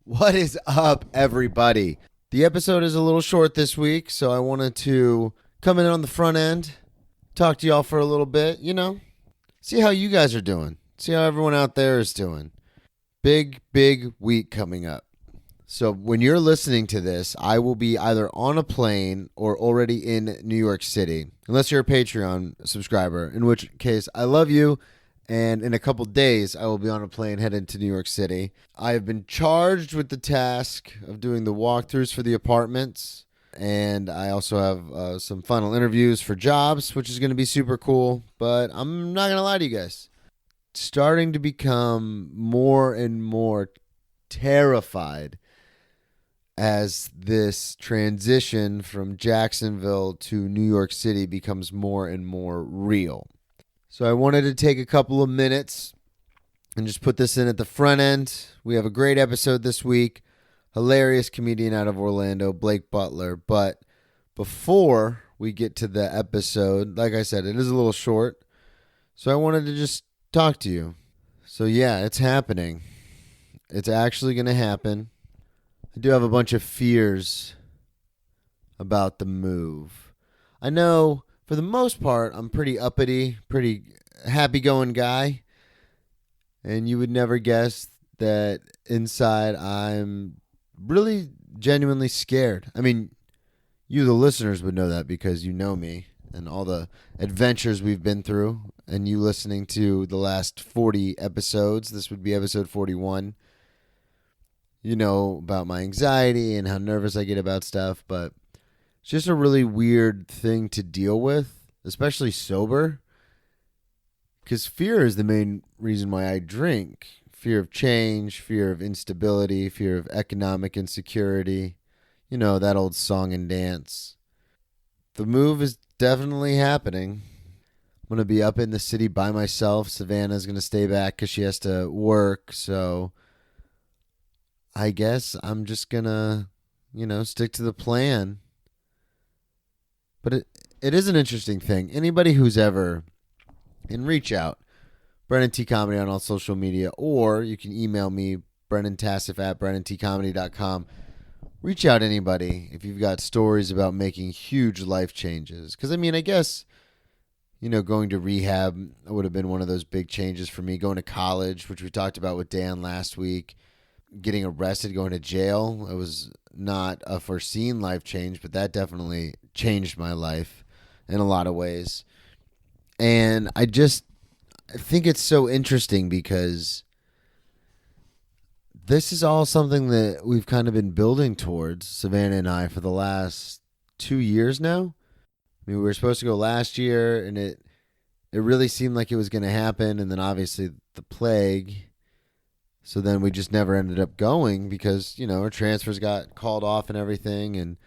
What is up, everybody? The episode is a little short this week, so I wanted to come in on the front end, talk to y'all for a little bit, see how you guys are doing, see how everyone out there is doing. Big week coming up. So when you're listening to this, I will be either on a plane or already in New York City, unless you're a Patreon subscriber, in which case I love you. And in a couple days, I will be on a plane headed to New York City. I have been charged with the task of doing the walkthroughs for the apartments. And I also have some final interviews for jobs, which is going to be super cool. But I'm not going to lie to you guys. Starting to become more and more terrified as this transition from Jacksonville to New York City becomes more and more real. So I wanted to take a couple of minutes and just put this in at the front end. We have a great episode this week. Hilarious comedian out of Orlando, Blake Butler. But before we get to the episode, like I said, it is a little short. So I wanted to just talk to you. So yeah, it's happening. It's actually going to happen. I do have a bunch of fears about the move. I know for the most part, I'm pretty uppity, pretty happy-going guy. And you would never guess that inside I'm really genuinely scared. I mean, you, the listeners, would know that because you know me and all the adventures we've been through. And you listening to the last 40 episodes, this would be episode 41. You know about my anxiety and how nervous I get about stuff, but it's just a really weird thing to deal with, especially sober, because fear is the main reason why I drink. Fear of change, fear of instability, fear of economic insecurity. You know, that old song and dance. The move is definitely happening. I'm going to be up in the city by myself. Savannah's going to stay back because she has to work, so I guess I'm just going to, stick to the plan. But it is an interesting thing. Anybody who's ever, and reach out, Brennan T Comedy on all social media, or you can email me, brennantassif@brennantcomedy.com. Reach out anybody if you've got stories about making huge life changes. Because, I guess, going to rehab would have been one of those big changes for me. Going to college, which we talked about with Dan last week. Getting arrested, going to jail. It was not a foreseen life change, but that definitely changed my life in a lot of ways. And I think it's so interesting because this is all something that we've kind of been building towards, Savannah and I, for the last 2 years now. We were supposed to go last year, and it really seemed like it was going to happen, and then obviously the plague. So then we just never ended up going because, our transfers got called off and everything. And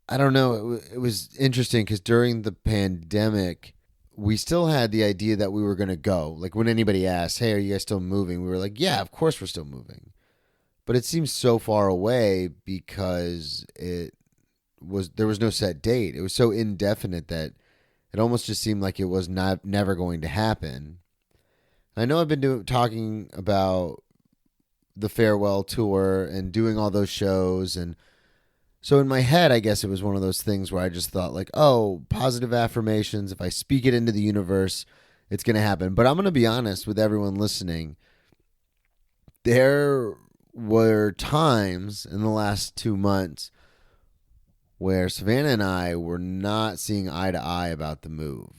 I don't know, it was interesting because during the pandemic, we still had the idea that we were going to go. Like when anybody asked, hey, are you guys still moving? We were like, yeah, of course we're still moving. But it seems so far away because there was no set date. It was so indefinite that it almost just seemed like it was never going to happen. I know I've been talking about the farewell tour and doing all those shows. And so in my head, I guess it was one of those things where I just thought like, oh, positive affirmations. If I speak it into the universe, it's going to happen. But I'm going to be honest with everyone listening. There were times in the last 2 months where Savannah and I were not seeing eye to eye about the move.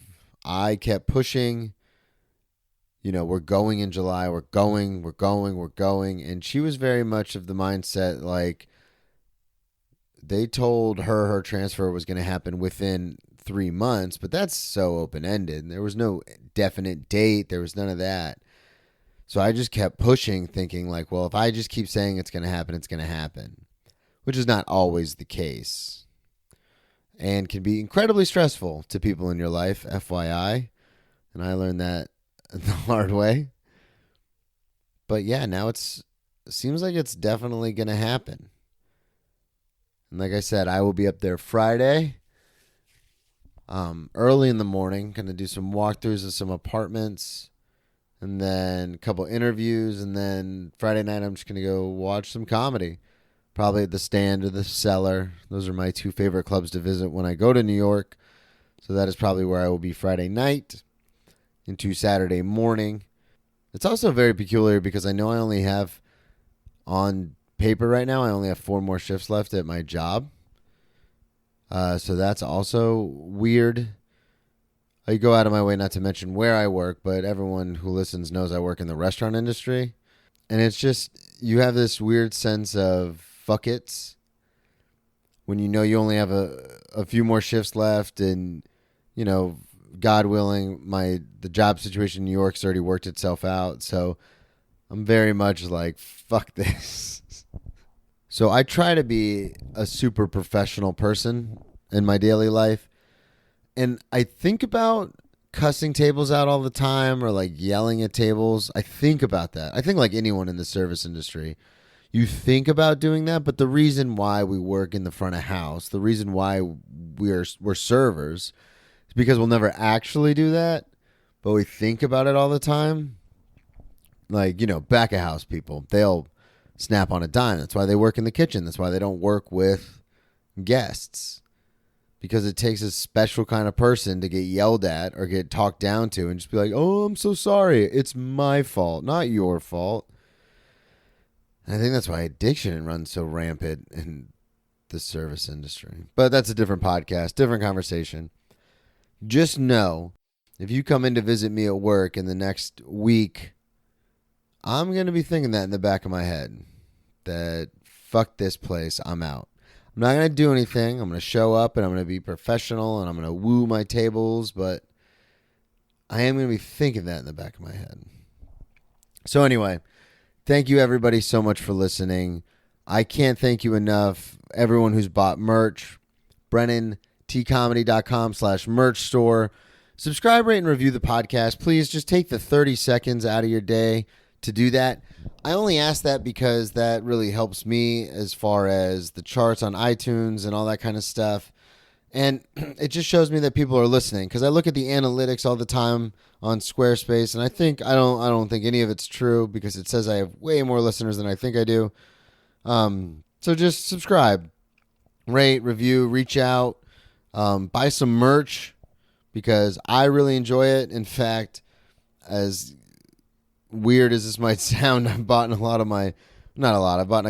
I kept pushing. We're going in July. We're going. And she was very much of the mindset like they told her transfer was going to happen within 3 months, but that's so open-ended. There was no definite date. There was none of that. So I just kept pushing, thinking like, well, if I just keep saying it's going to happen, it's going to happen, which is not always the case and can be incredibly stressful to people in your life, FYI. And I learned that the hard way. But yeah, now it seems like it's definitely going to happen. And like I said, I will be up there Friday, early in the morning, going to do some walkthroughs of some apartments. and then a couple interviews, and then Friday night I'm just going to go watch some comedy. Probably at the Stand or the Cellar. Those are my two favorite clubs to visit when I go to New York. So that is probably where I will be Friday night into Saturday morning. It's also very peculiar because I know I only have, on paper right now, I only have 4 more shifts left at my job. So that's also weird. I go out of my way not to mention where I work, but everyone who listens knows I work in the restaurant industry. And it's just, you have this weird sense of fuck it's when you know you only have a few more shifts left, and, you know, God willing, the job situation in New York's already worked itself out. So I'm very much like, fuck this. So I try to be a super professional person in my daily life. And I think about cussing tables out all the time, or like yelling at tables. I think about that. I think like anyone in the service industry, you think about doing that. But the reason why we work in the front of house, the reason why we're servers, is because we'll never actually do that, but we think about it all the time. Like, you know, back of house people, they'll snap on a dime. That's why they work in the kitchen. That's why they don't work with guests. Because it takes a special kind of person to get yelled at or get talked down to and just be like, oh, I'm so sorry. It's my fault, not your fault. And I think that's why addiction runs so rampant in the service industry. But that's a different podcast, different conversation. Just know, if you come in to visit me at work in the next week, I'm going to be thinking that in the back of my head. That fuck this place, I'm out. I'm not going to do anything. I'm going to show up and I'm going to be professional and I'm going to woo my tables, but I am going to be thinking that in the back of my head. So anyway, thank you everybody so much for listening. I can't thank you enough. Everyone who's bought merch, BrennanTComedy.com/merch store. Subscribe, rate, and review the podcast. Please just take the 30 seconds out of your day to do that. I only ask that because that really helps me as far as the charts on iTunes and all that kind of stuff. And it just shows me that people are listening, because I look at the analytics all the time on Squarespace, and I don't think any of it's true, because it says I have way more listeners than I think I do. So just subscribe, rate, review, reach out, buy some merch, because I really enjoy it. In fact, as weird as this might sound, I've bought a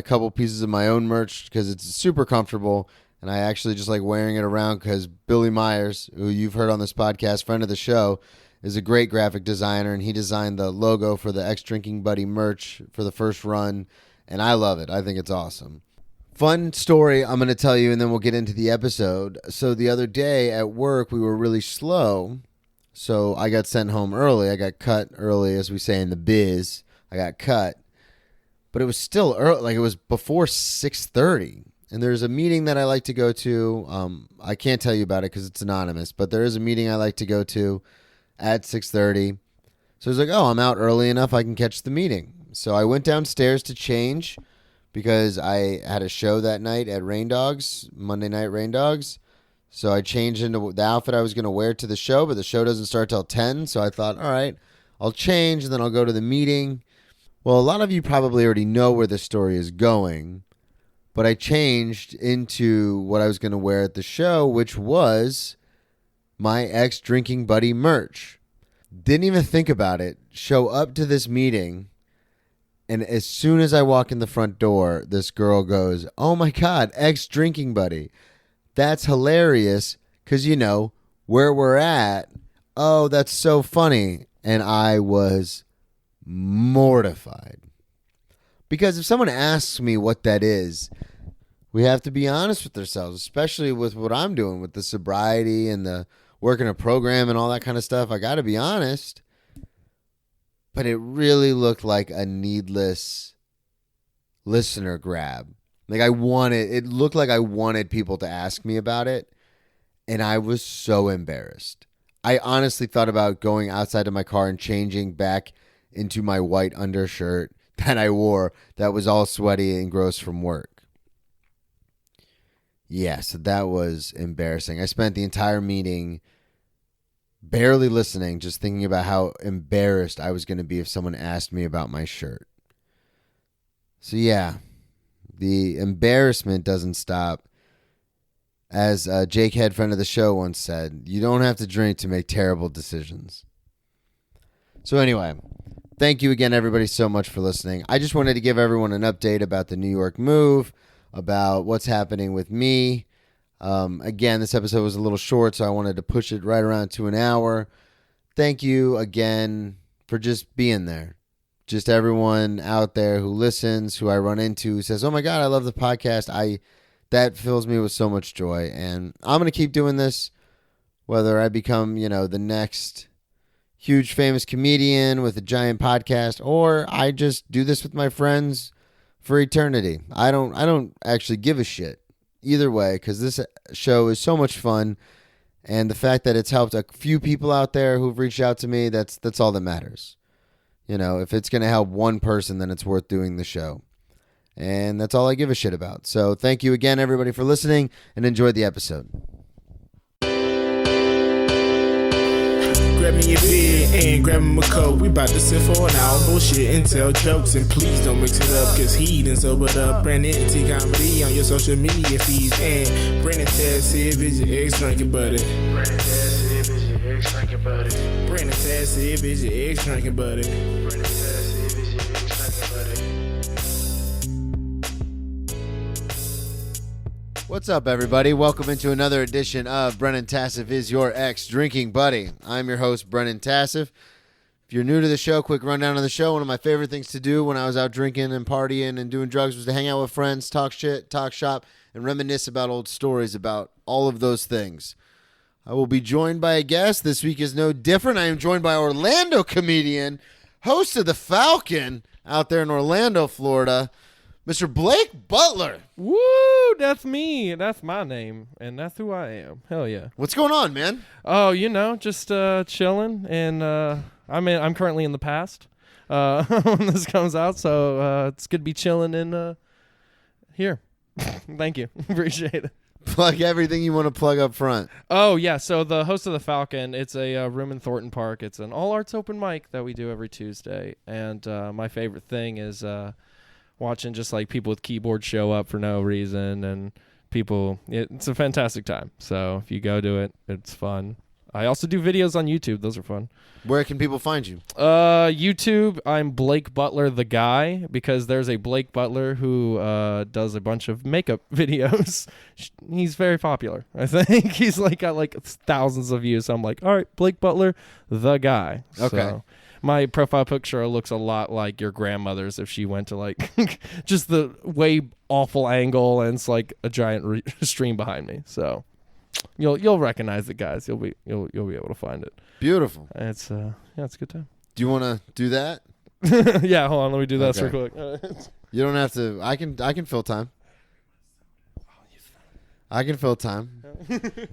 couple pieces of my own merch because it's super comfortable, and I actually just like wearing it around because Billy Myers, who you've heard on this podcast, friend of the show, is a great graphic designer, and he designed the logo for the Ex-Drinking Buddy merch for the first run, and I love it. I think it's awesome. Fun story I'm going to tell you, and then we'll get into the episode. So the other day at work, we were really slow. So I got sent home early. I got cut early, as we say in the biz. I got cut. But it was still early. Like, it was before 6:30. And there's a meeting that I like to go to. I can't tell you about it because it's anonymous. But there is a meeting I like to go to at 6:30. So I was like, oh, I'm out early enough I can catch the meeting. So I went downstairs to change because I had a show that night at Rain Dogs, Monday Night Rain Dogs. So I changed into the outfit I was going to wear to the show, but the show doesn't start till 10. So I thought, all right, I'll change and then I'll go to the meeting. Well, a lot of you probably already know where this story is going, but I changed into what I was going to wear at the show, which was my Ex-Drinking Buddy merch. Didn't even think about it. Show up to this meeting, and as soon as I walk in the front door, this girl goes, oh my God, Ex-Drinking Buddy. That's hilarious because, you know, where we're at, oh, that's so funny. And I was mortified. Because if someone asks me what that is, we have to be honest with ourselves, especially with what I'm doing with the sobriety and the working a program and all that kind of stuff. I got to be honest. But it really looked like a needless listener grab. Like it looked like I wanted people to ask me about it, and I was so embarrassed. I honestly thought about going outside of my car and changing back into my white undershirt that I wore that was all sweaty and gross from work. Yeah, so that was embarrassing. I spent the entire meeting barely listening, just thinking about how embarrassed I was going to be if someone asked me about my shirt. So yeah, the embarrassment doesn't stop. As Jake Head, friend of the show, once said, you don't have to drink to make terrible decisions. So anyway, thank you again, everybody, so much for listening. I just wanted to give everyone an update about the New York move, about what's happening with me. Again, this episode was a little short, so I wanted to push it right around to an hour. Thank you again for just being there. Just everyone out there who listens, who I run into, who says, oh my God, I love the podcast. That fills me with so much joy. And I'm going to keep doing this, whether I become, the next huge famous comedian with a giant podcast, or I just do this with my friends for eternity. I don't actually give a shit either way, because this show is so much fun, and the fact that it's helped a few people out there who've reached out to me, that's all that matters. If it's going to help one person, then it's worth doing the show. And that's all I give a shit about. So thank you again, everybody, for listening, and enjoy the episode. Grab me a beer and grab me a coke. We bout to sit for an hour, bullshit and tell jokes. And please don't mix it up, cause he done sobered up. Brandon T Comedy on your social media feeds. And Brandon Taz if it's your ex drinking buddy. Brandon Taz if it's your ex drinking buddy. Brandon Taz if it's your ex drinking buddy. Brandon Taz if it's your ex drinking buddy. What's up, everybody? Welcome into another edition of Brennan Tassif is your ex-drinking buddy. I'm your host, Brennan Tassif. If you're new to the show, quick rundown of the show. One of my favorite things to do when I was out drinking and partying and doing drugs was to hang out with friends, talk shit, talk shop, and reminisce about old stories about all of those things. I will be joined by a guest. This week is no different. I am joined by Orlando comedian, host of The Falcon out there in Orlando, Florida, Mr. Blake Butler. Woo, that's me. That's my name, and that's who I am. Hell yeah. What's going on, man? Oh, just chilling, and I'm currently in the past when this comes out, so it's good to be chilling in here. Thank you. Appreciate it. Plug everything you want to plug up front. Oh, yeah, so the host of The Falcon, it's a room in Thornton Park. It's an all-arts open mic that we do every Tuesday, and my favorite thing is watching just like people with keyboards show up for no reason, and it's a fantastic time. So if you go to it, it's fun. I also do videos on YouTube. Those are fun. Where can people find you? YouTube, I'm Blake Butler the guy, because there's a Blake Butler who does a bunch of makeup videos. He's very popular. I think he's got thousands of views. So I'm like, all right, Blake Butler the guy. Okay. So my profile picture looks a lot like your grandmother's if she went to just the way awful angle, and it's like a giant stream behind me. So you'll recognize it, guys. You'll be able to find it. Beautiful. It's it's a good time. Do you want to do that? Yeah, hold on. Let me do that Okay. real quick. You don't have to. I can fill time. I can fill time.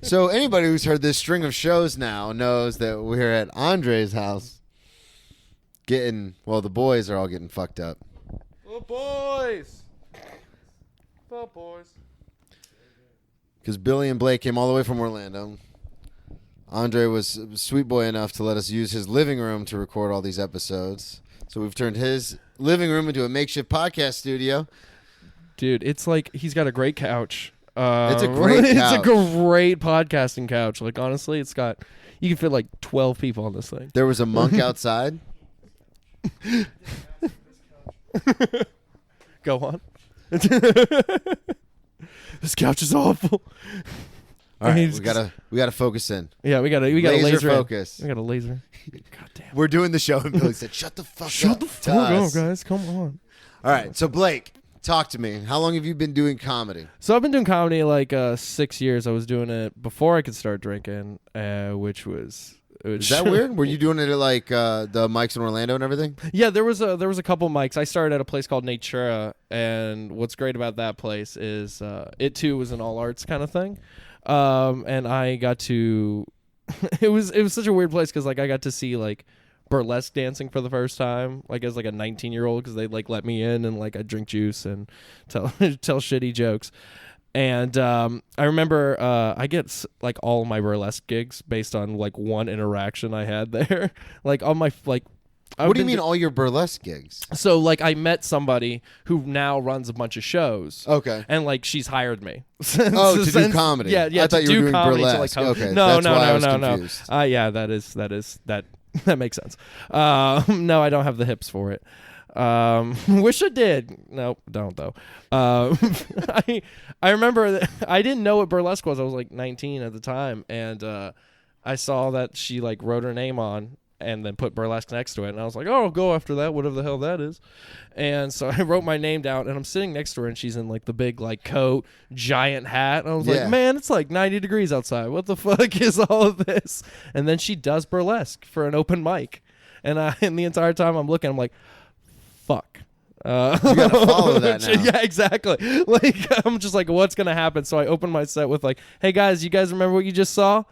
So anybody who's heard this string of shows now knows that we're at Andre's house. The boys are all getting fucked up. The boys. The boys. Because Billy and Blake came all the way from Orlando. Andre was sweet boy enough to let us use his living room to record all these episodes. So we've turned his living room into a makeshift podcast studio. Dude, it's like he's got a great couch. It's a great couch. It's a great podcasting couch. Like, honestly, you can fit 12 people on this thing. There was a monk outside. Go on. This couch is awful. All right, we gotta focus in. Yeah, we got a laser focus. We got a laser. God damn. We're doing the show, and Billy said, "Shut the fuck up." Shut the fuck up, guys. Come on. All right, so Blake, talk to me. How long have you been doing comedy? So I've been doing comedy 6 years. I was doing it before I could start drinking, which was. Is that weird? Were you doing it at the mics in Orlando and everything? Yeah, there was a couple mics. I started at a place called Natura, and what's great about that place is it too was an all arts kind of thing, and I got to. it was such a weird place because I got to see burlesque dancing for the first time, as a 19-year-old, because they let me in and I drink juice and tell shitty jokes. And I remember I get like all of my burlesque gigs based on like one interaction I had there. Like on my like. What do you mean all your burlesque gigs? So like I met somebody who now runs a bunch of shows. Okay. And like she's hired me. To do comedy. Yeah. I thought you were doing burlesque. Okay. No. Yeah, that makes sense. No, I don't have the hips for it. Wish I did. Nope, don't though. I remember that I didn't know what burlesque was. I was like 19 at the time, and I saw that she like wrote her name on and then put burlesque next to it, and I was like, oh, I'll go after that, whatever the hell that is. And so I wrote my name down, and I'm sitting next to her, and she's in like the big like coat, giant hat, and I was like, man, it's like 90 degrees outside. What the fuck is all of this? And then she does burlesque for an open mic, and the entire time I'm looking, I'm like, fuck. You gotta follow that now. Yeah, exactly. Like I'm just like, what's gonna happen? So I open my set with like, hey guys, you guys remember what you just saw?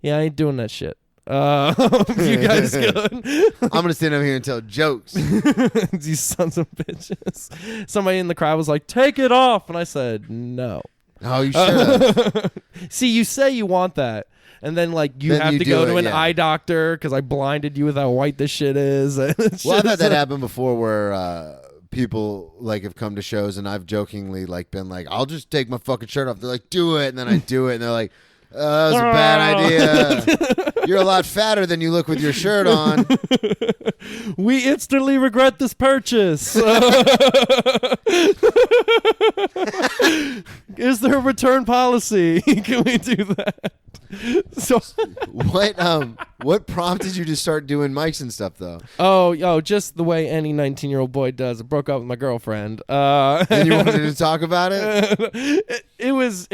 Yeah, I ain't doing that shit. You guys good? I'm gonna stand over here and tell jokes. These sons of bitches. Somebody in the crowd was like, take it off, and I said no. Oh, you should have. See, you say you want that, and then like you have to go to an eye doctor because I blinded you with how white this shit is. Well, I've had that happen before where people like have come to shows and I've jokingly like been like, I'll just take my fucking shirt off. They're like, do it, and then I do it, and they're like, that was a bad idea. You're a lot fatter than you look with your shirt on. We instantly regret this purchase. Is there a return policy? Can we do that? So what prompted you to start doing mics and stuff though? Oh, just the way any 19-year-old boy does. I broke up with my girlfriend. And you wanted to talk about it? It was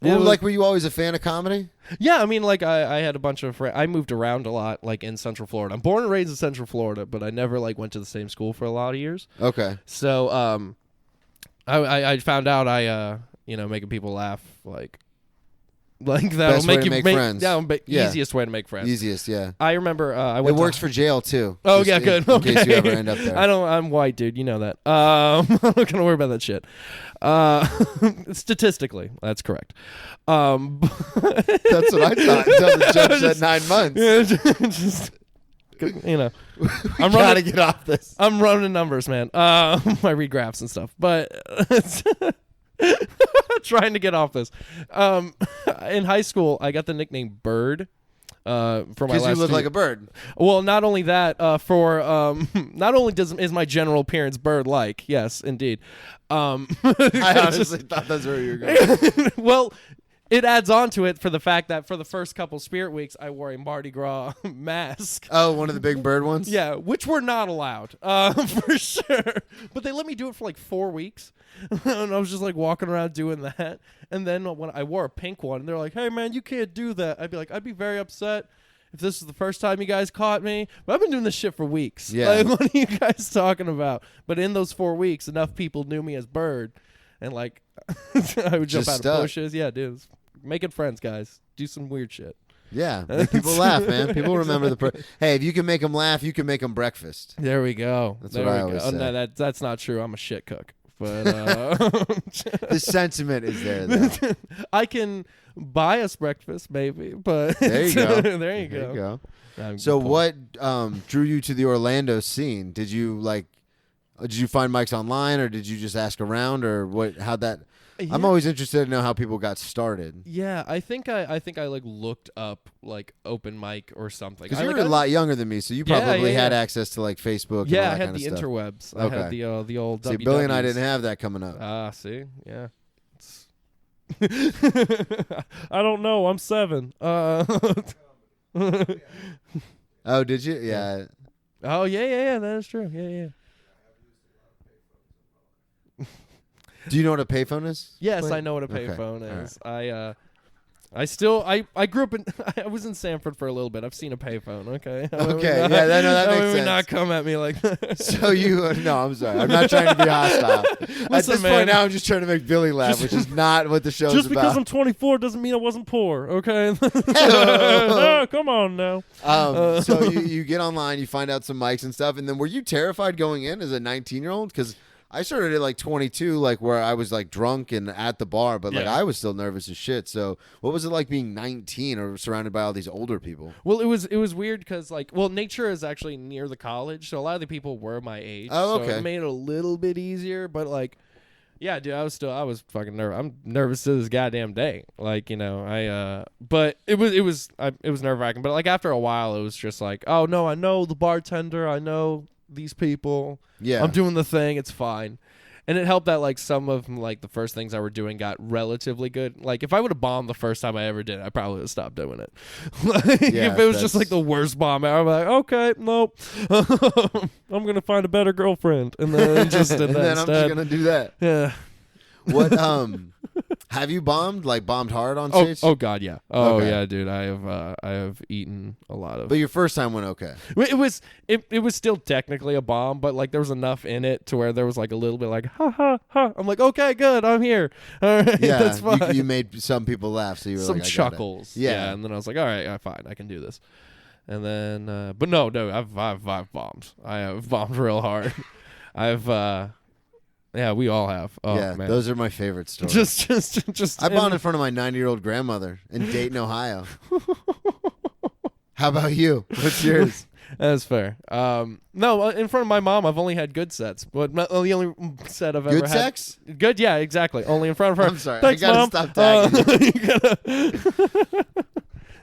like, were you always a fan of comedy? Yeah, I mean, like I had a bunch of friends. I moved around a lot, like in Central Florida. I'm born and raised in Central Florida, but I never like went to the same school for a lot of years. Okay. So I found out making people laugh like that'll Best make way to you make friends. Yeah, easiest way to make friends. Easiest, yeah. I remember it works for jail too. Oh yeah, good. In case you ever end up there. I'm white, dude. You know that. I'm not gonna worry about that shit. Statistically, that's correct. That's what I thought until the judge said 9 months. Yeah, just I'm gotta get off this. I'm running numbers, man. I read graphs and stuff, but trying to get off this. In high school, I got the nickname Bird. For my last because you look like a bird. Well, not only that, not only is my general appearance bird-like, yes, indeed. I honestly thought that's where you were going. Well, it adds on to it for the fact that for the first couple Spirit Weeks, I wore a Mardi Gras mask. Oh, one of the big bird ones? Yeah, which were not allowed, for sure. But they let me do it for like 4 weeks. And I was just like walking around doing that. And then when I wore a pink one, they're like, hey, man, you can't do that. I'd be like, I'd be very upset if this is the first time you guys caught me. But I've been doing this shit for weeks. Yeah. Like, what are you guys talking about? But in those 4 weeks, enough people knew me as Bird. And like, I would jump Just out stuck. of bushes. Yeah, dude. Making friends, guys. Do some weird shit. Yeah, make people laugh, man. People remember hey, if you can make them laugh, you can make them breakfast. There we go. That's there what we I always go. say. No, that's not true. I'm a shit cook. But the sentiment is there, though. I can buy us breakfast, maybe. But There you go. There you go. So what drew you to the Orlando scene? Did you find mics online, or did you just ask around, or what? How'd that? Yeah. I'm always interested to know how people got started. Yeah, I think I like looked up like open mic or something. Because you're a lot younger than me, so you probably had access to like Facebook. Yeah, and all that I had kind the of stuff. interwebs. Okay. I had the old. See, Billy and I didn't have that coming up. See, yeah. I don't know. I'm 7. Oh, did you? Yeah. Oh yeah. That is true. Yeah. Do you know what a payphone is? Yes, Blake? I know what a payphone Okay. is. I grew up in. I was in Sanford for a little bit. I've seen a payphone. Okay. Okay. That makes sense. Not come at me like that. So you? No, I'm sorry. I'm not trying to be hostile. At this point now, I'm just trying to make Billy laugh, which is not what the show's about. Just because I'm 24 doesn't mean I wasn't poor. Okay. No, come on now. So you get online, you find out some mics and stuff, and then were you terrified going in as a 19-year-old? Because I started at like 22, like where I was like drunk and at the bar, but like Yeah. I was still nervous as shit. So what was it like being 19 or surrounded by all these older people? Well, it was weird because like, well, Nature is actually near the college, so a lot of the people were my age. Oh, So okay. it made it a little bit easier, but like, yeah, dude, I was fucking nervous. I'm nervous to this goddamn day. Like, you know, but it was nerve wracking. But like after a while, it was just like, oh no, I know the bartender, I know these people. Yeah. I'm doing the thing. It's fine. And it helped that like some of like the first things I were doing got relatively good. Like if I would have bombed the first time I ever did, I probably would have stopped doing it. Like, Yeah, if it was just that's- like the worst bomb ever, I'm like, okay, nope, I'm gonna find a better girlfriend, and then just did and that then I'm instead. just gonna do that. Yeah. What have you bombed hard on Oh, stage? oh God, yeah. Oh Okay. yeah, dude. I have eaten a lot of. But your first time went okay. It was still technically a bomb, but like there was enough in it to where there was like a little bit like ha ha ha. I'm like, okay, good, I'm here. All right, Yeah, that's fine. you made some people laugh, so you were Some like, I got it. chuckles. Yeah. and then I was like, all right, fine, I can do this. And then, but no, I've bombed. I have bombed real hard. Yeah, we all have. Oh Yeah, man, those are my favorite stories. just. I bombed in front of my 90-year-old grandmother in Dayton, Ohio. How about you? What's yours? That's fair. No, in front of my mom, I've only had good sets, but the only set I've ever Good had. sex? Good, yeah, exactly. Only in front of her. I'm sorry, Thanks, I gotta Mom. stop tagging You gotta-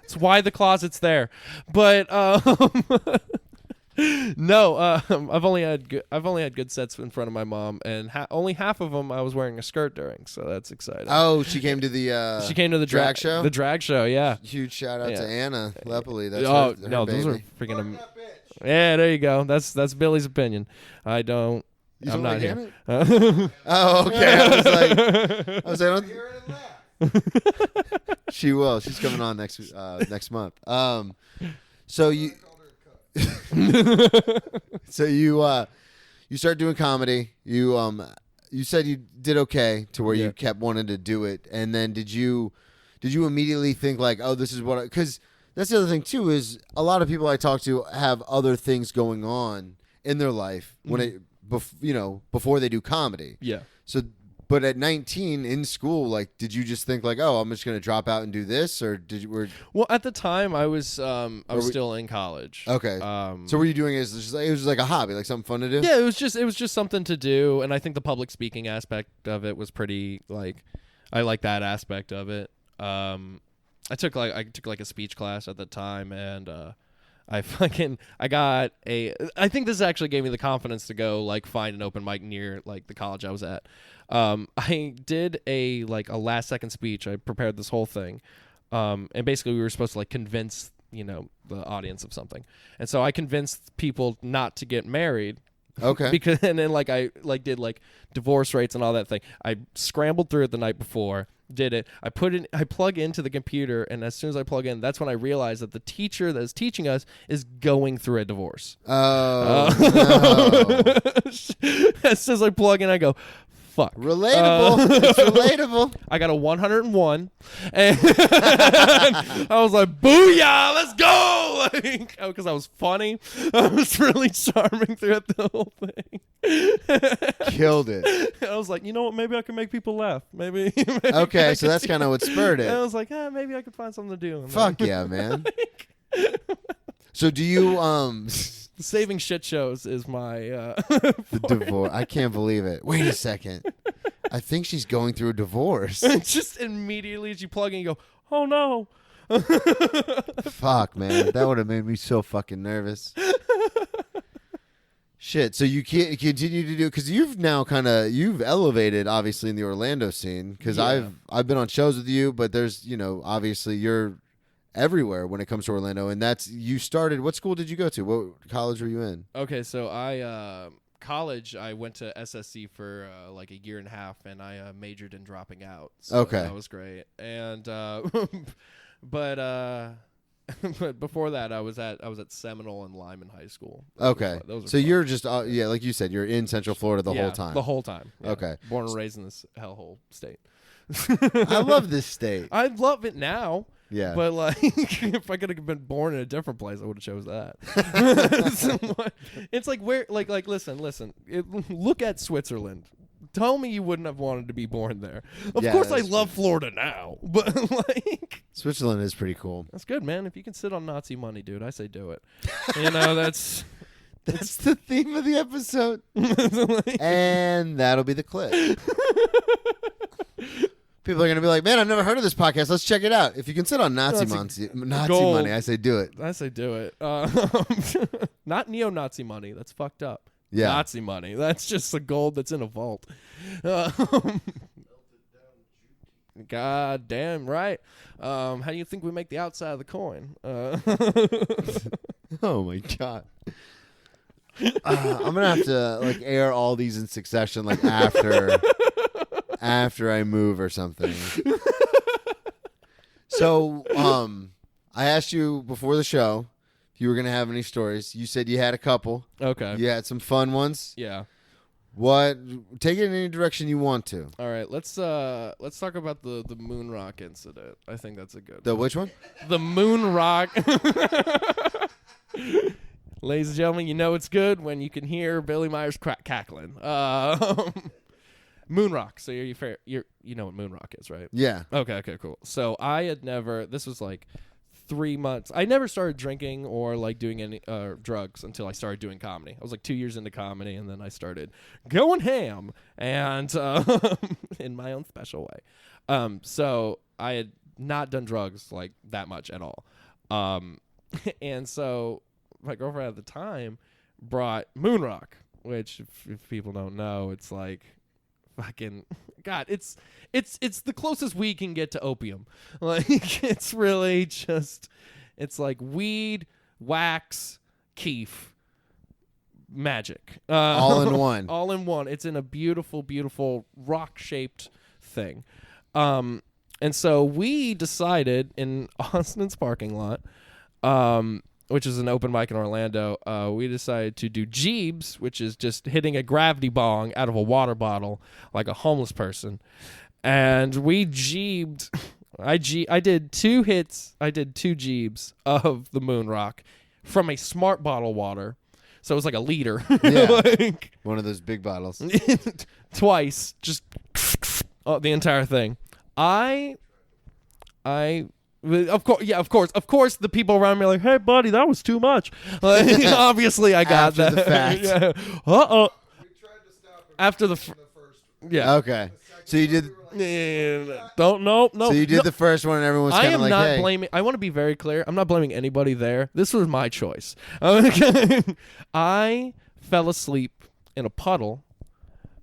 It's why the closet's there. But no, I've only had good sets in front of my mom, and only half of them I was wearing a skirt during, so that's exciting. Oh, she came to the She came to the drag show? The drag show, yeah. Huge shout out Yeah. to Anna Lepoli. That's Oh her no, baby. those are freaking. Yeah, there you go. That's Billy's opinion. I don't. You I'm don't not like here. Anna? Oh, okay. I was like, she will. She's coming on next month. So you you start doing comedy. You said you did okay to where Yeah. you kept wanting to do it, and then did you immediately think like, oh, this is what? Because that's the other thing too, is a lot of people I talk to have other things going on in their life when it before they do comedy. Yeah. So, but at 19 in school, like, did you just think like, oh, I'm just gonna drop out and do this, or did you? Well, at the time, I was still in college. Okay. So, were you doing it as it was just like a hobby, like something fun to do? Yeah, it was just something to do, and I think the public speaking aspect of it was pretty like, I like that aspect of it. I took like a speech class at the time, and I think this actually gave me the confidence to go like find an open mic near like the college I was at. I did a last second speech. I prepared this whole thing, and basically we were supposed to like convince the audience of something, and so I convinced people not to get married. Okay. Because and then I did divorce rates and all that thing. I scrambled through it the night before, did it. I plug into the computer, and as soon as I plug in, that's when I realized that the teacher that is teaching us is going through a divorce. Oh, no. As soon as I plug in, I go, fuck. Relatable. It's relatable. I got a 101, and I was like, "Booyah, let's go!" Like, because I was funny, I was really charming throughout the whole thing. Killed it. I was like, you know what? Maybe I can make people laugh. Maybe Okay, so that's kind of what spurred And I it. was like, maybe I could find something to do. And Fuck yeah, man. So do you saving shit shows is my the divorce? I can't believe it. Wait a second. I think she's going through a divorce. just immediately as you plug in, you go, oh no. Fuck, man. That would have made me so fucking nervous. Shit. So you can't continue to do, because you've now you've elevated obviously in the Orlando scene, because Yeah. I've been on shows with you, but there's obviously you're everywhere when it comes to Orlando, and you started. What school did you go to? What college were you in? Okay, so college, I went to SSC for like a year and a half, and I majored in dropping out. So Okay. that was great. And but But before that, I was at Seminole and Lyman High School. Okay. Those are So fun. you're just like you said, you're in Central Florida the whole time. The whole time. Yeah. Okay. Born and raised in this hellhole state. I love this state. I love it now. Yeah. But like, if I could have been born in a different place, I would have chose that. It's like where, like, listen. Look at Switzerland. Tell me you wouldn't have wanted to be born there. Of course, I love Florida now, but like, Switzerland is pretty cool. that's good, man. If you can sit on Nazi money, dude, I say do it. You know, that's the theme of the episode, and that'll be the clip. People are gonna be like, "Man, I've never heard of this podcast. Let's check it out." If you can sit on Nazi money, I say do it. I say do it. Not neo-Nazi money. That's fucked up. Yeah. Nazi money. That's just the gold that's in a vault. God damn right. How do you think we make the outside of the coin? Oh my god. I'm gonna have to like air all these in succession, like after I move or something. So, I asked you before the show if you were gonna have any stories. You said you had a couple. Okay. You had some fun ones. Yeah. What? Take it in any direction you want to. All right. Let's talk about the moon rock incident. I think that's a good. The which one? The moon rock. Ladies and gentlemen, you know it's good when you can hear Billy Myers cackling. Moon rock. So you know what moon rock is, right? Yeah. Okay, cool. So I had never. This was like 3 months. I never started drinking or like doing any drugs until I started doing comedy. I was like 2 years into comedy, and then I started going ham, and in my own special way. So I had not done drugs like that much at all, and so my girlfriend at the time brought moon rock, which if people don't know, it's like fucking God, it's the closest we can get to opium. Like it's really just, it's like weed, wax, keef, magic, All in one. All in one. It's in a beautiful, beautiful rock shaped thing. And so we decided in Austin's parking lot, which is an open mic in Orlando, we decided to do Jeebs, which is just hitting a gravity bong out of a water bottle like a homeless person. And we Jeebed. I did 2 hits. I did 2 Jeebs of the moon rock from a smart bottle water. So it was like a liter. Yeah. Like, one of those big bottles. twice. Just the entire thing. Of course, the people around me are like, "Hey, buddy, that was too much." Like, obviously, I got After that. the fact. Yeah. We tried to stop him After the in the first one. Yeah. Okay. So you did. No. So you did the first one, and everyone was I kind am of like, not "Hey." blaming. I want to be very clear. I'm not blaming anybody there. This was my choice. I fell asleep in a puddle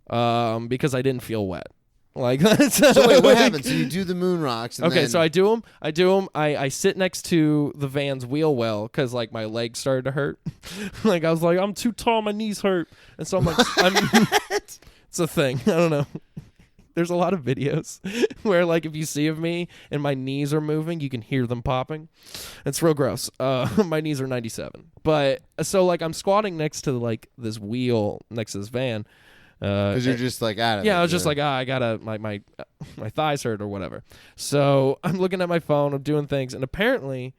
because I didn't feel wet. Like that's So wait, what happened? So you do the moon rocks. And okay, then, so I do them. I sit next to the van's wheel well because like my legs started to hurt. Like I was like, I'm too tall, my knees hurt, and so I'm like, it's a thing. I don't know. There's a lot of videos where like if you see of me and my knees are moving, you can hear them popping. It's real gross. My knees are 97, but so like I'm squatting next to like this wheel next to this van. Because you're just like out of it. Yeah, I was just like, I gotta my thighs hurt or whatever. So I'm looking at my phone, I'm doing things, and apparently,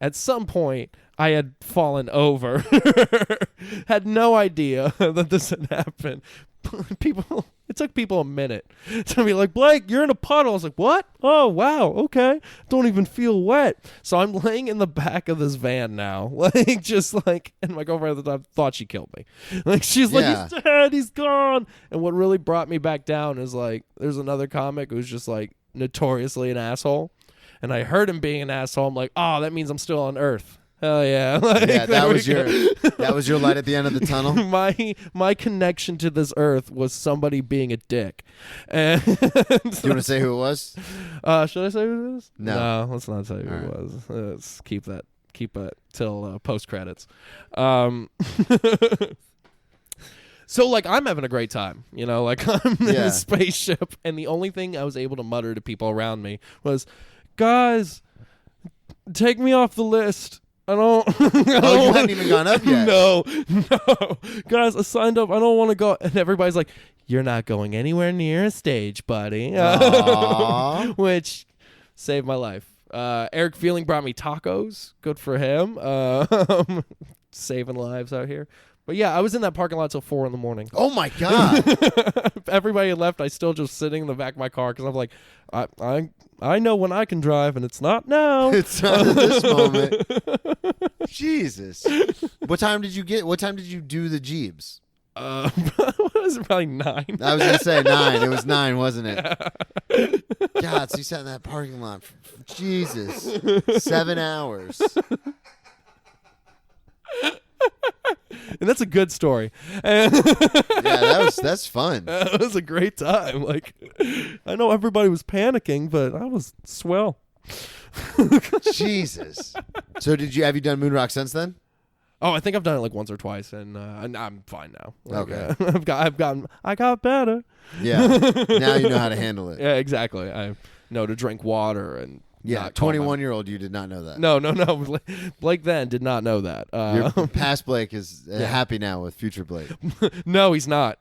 at some point, I had fallen over. Had no idea that this had happened. It took people a minute to be like, "Blake, you're in a puddle." I was like, "What? Oh, wow, okay. Don't even feel wet." So I'm laying in the back of this van now, like just like, and my girlfriend at the time thought she killed me. Like she's like, Yeah. "He's dead, he's gone." And what really brought me back down is like, there's another comic who's just like notoriously an asshole, and I heard him being an asshole. I'm like, "Oh, that means I'm still on Earth." Hell yeah! Like, Yeah, there we that was your light at the end of the tunnel. my connection to this earth was somebody being a dick. And Do you want to say who it was? should I say who it is? No. Let's not say who All it right. was. Let's keep it till post credits. So like I'm having a great time, you know, like I'm in Yeah. a spaceship, and the only thing I was able to mutter to people around me was, "Guys, take me off the list. I don't. Oh, you haven't even gone up yet. No, guys, I signed up. I don't want to go. And everybody's like, "You're not going anywhere near a stage, buddy." Aw. Which saved my life. Eric Feeling brought me tacos. Good for him. Saving lives out here. But yeah, I was in that parking lot till 4 a.m. Oh my God. Everybody had left. I still just sitting in the back of my car because I'm like, I know when I can drive, and it's not now. It's not at this moment. Jesus. What time did you do the Jeeps? What was it, probably 9? I was gonna say 9. It was 9, wasn't it? God, so you sat in that parking lot for Jesus, 7 hours. And that's a good story. Yeah, that's fun. It was a great time. Like, I know everybody was panicking, but I was swell. Jesus. So have you done Moonrock since then? Oh, I think I've done it like once or twice, and I'm fine now. Like, Okay. I got better. Yeah. Now you know how to handle it. Yeah, exactly. I know to drink water and Yeah, 21-year-old, you did not know that. No. Blake then did not know that. Your past Blake is happy now with future Blake. No, he's not.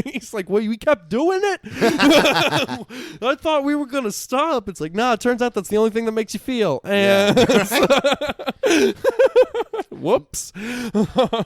He's like, well, we kept doing it? I thought we were going to stop. It's like, nah, it turns out that's the only thing that makes you feel. And whoops.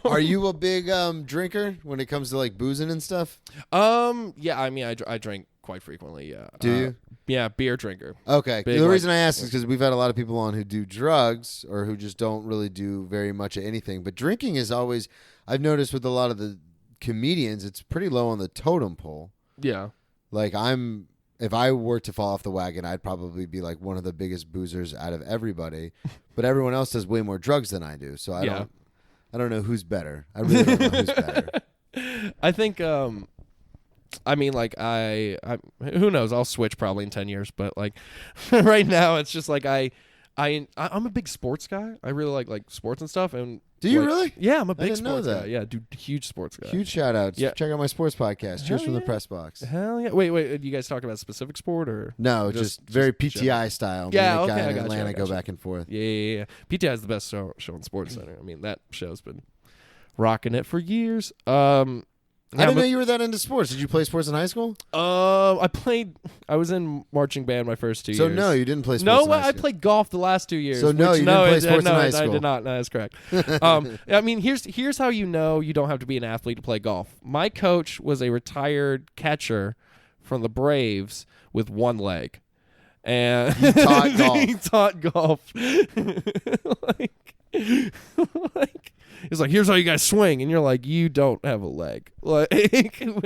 Are you a big drinker when it comes to like boozing and stuff? Yeah, I mean, I drink quite frequently, yeah. Do you? Yeah, beer drinker. Okay. Big, The reason I ask is because we've had a lot of people on who do drugs or who just don't really do very much of anything. But drinking is always, I've noticed with a lot of the comedians, it's pretty low on the totem pole. Yeah. Like if I were to fall off the wagon, I'd probably be like one of the biggest boozers out of everybody. But everyone else does way more drugs than I do. So I don't know who's better. I really don't know who's better. I think, I mean, like, I who knows? I'll switch probably in 10 years, but like, right now it's just like I'm a big sports guy. I really like sports and stuff. And do you like, really? Yeah, I'm a big didn't know sports that. guy. Yeah, dude, huge sports guy. Huge shout outs. Yeah. Check out my sports podcast. Cheers Hell from the yeah. press box. Hell yeah! Wait, you guys talking about a specific sport or No, just very PTI style. Me and a guy I in got Atlanta you. go back and forth. Yeah. PTI is the best show on Sports Center. I mean, that show's been rocking it for years. I didn't know you were that into sports. Did you play sports in high school? I was in marching band my first 2 years. So no, you didn't play sports No, in high I school. played golf the last 2 years. So no, you didn't play sports in high school. I did not. No, that's correct. I mean, here's how you know you don't have to be an athlete to play golf. My coach was a retired catcher from the Braves with one leg. And He taught golf. He taught golf. like he's like, here's how you guys swing, and you're like, you don't have a leg. Like,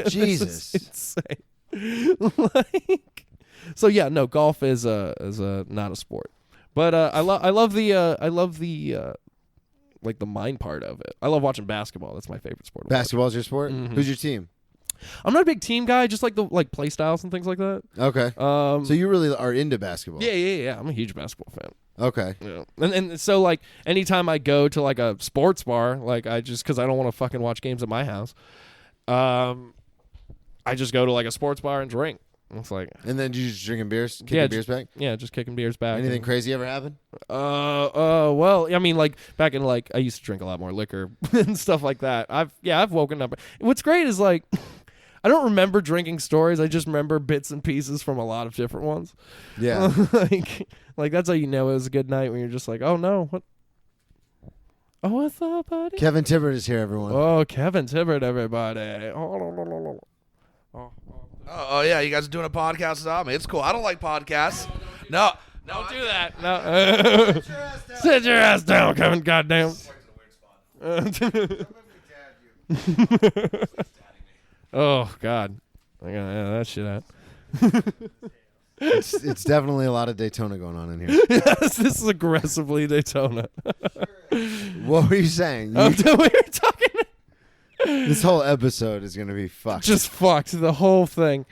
Jesus, insane. Like, so yeah, no, golf is not a sport, but I love the like the mind part of it. I love watching basketball. That's my favorite sport. Basketball's your sport? Mm-hmm. Who's your team? I'm not a big team guy, just like the play styles and things like that. Okay. So you really are into basketball? Yeah. I'm a huge basketball fan. Okay. Yeah. And so like anytime I go to like a sports bar, like because I don't want to fucking watch games at my house, I just go to like a sports bar and drink. It's like, and then you just drinking beers, kicking beers back? Yeah, just kicking beers back. Anything crazy ever happen? Well, I mean, like back in like I used to drink a lot more liquor and stuff like that. I've woken up. What's great is like I don't remember drinking stories. I just remember bits and pieces from a lot of different ones. Yeah. like that's how you know it was a good night when you're just like, oh no, what? Oh, what's up, buddy? Kevin Tibbert is here, everyone. Oh, Kevin Tibbert, everybody. Oh yeah, you guys are doing a podcast without me. It's cool. I don't like podcasts. No, Don't do that. No. Sit your ass down, Kevin. Goddamn. Oh God. I gotta edit that shit out. It's definitely a lot of Daytona going on in here. Yes, this is aggressively Daytona. What were you saying? We were talking. This whole episode is going to be fucked. Just fucked the whole thing.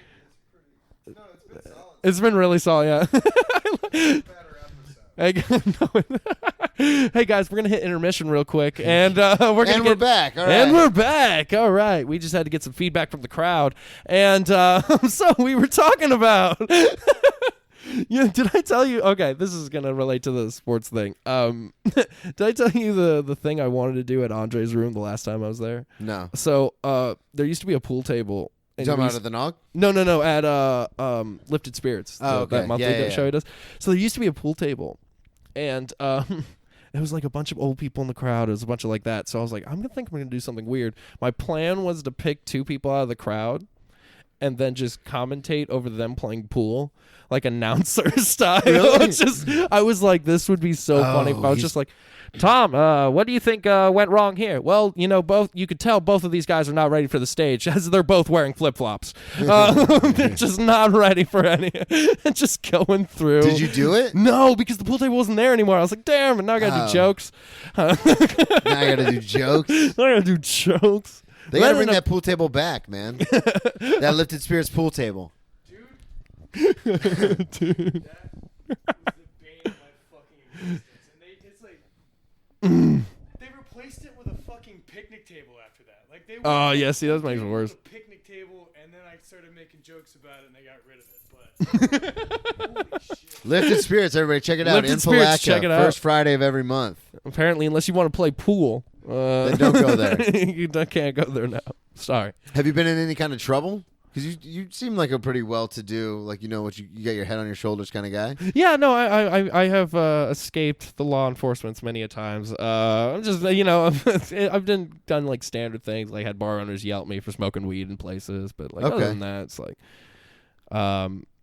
It's been really solid, yeah. Hey guys, we're gonna hit intermission real quick, and we're back. All right. And we're back. All right, we just had to get some feedback from the crowd, and so we were talking about Yeah, did I tell you? Okay, this is gonna relate to the sports thing. Did I tell you the thing I wanted to do at Andre's room the last time I was there? No. So, there used to be a pool table. You talking about at the Nog? No, at Lifted Spirits. Oh, okay. That monthly Yeah. show he does. So there used to be a pool table, and it was like a bunch of old people in the crowd. It was a bunch of like that. So I was like, I'm gonna do something weird. My plan was to pick 2 people out of the crowd, and then just commentate over them playing pool, like announcer style. Really? I was like, this would be so funny. But I was just like, Tom, what do you think went wrong here? Well, you could tell both of these guys are not ready for the stage, as they're both wearing flip-flops. They're just not ready for any. Just going through. Did you do it? No, because the pool table wasn't there anymore. I was like, damn, and now I gotta do jokes. Now I gotta do jokes. Now I gotta do jokes. They gotta bring that pool table back, man. That Lifted Spirits pool table. Dude. That was the bane of my fucking existence. And it's like they replaced it with a fucking picnic table after that. Like they Oh, yeah, see, that makes it worse. A picnic table, and then I started making jokes about it, and they got rid of it. But holy shit. Lifted Spirits, everybody, check it out. Lifted In Spirits, Palatka, check it out. First Friday of every month. Apparently, unless you want to play pool, Then don't go there. you can't go there now. Sorry. Have you been in any kind of trouble? Because you seem like a pretty well-to-do, like you got your head on your shoulders kind of guy. Yeah, no, I have escaped the law enforcements many a times. I'm just I've done like standard things, like had bar owners yell at me for smoking weed in places, but like other than that, it's like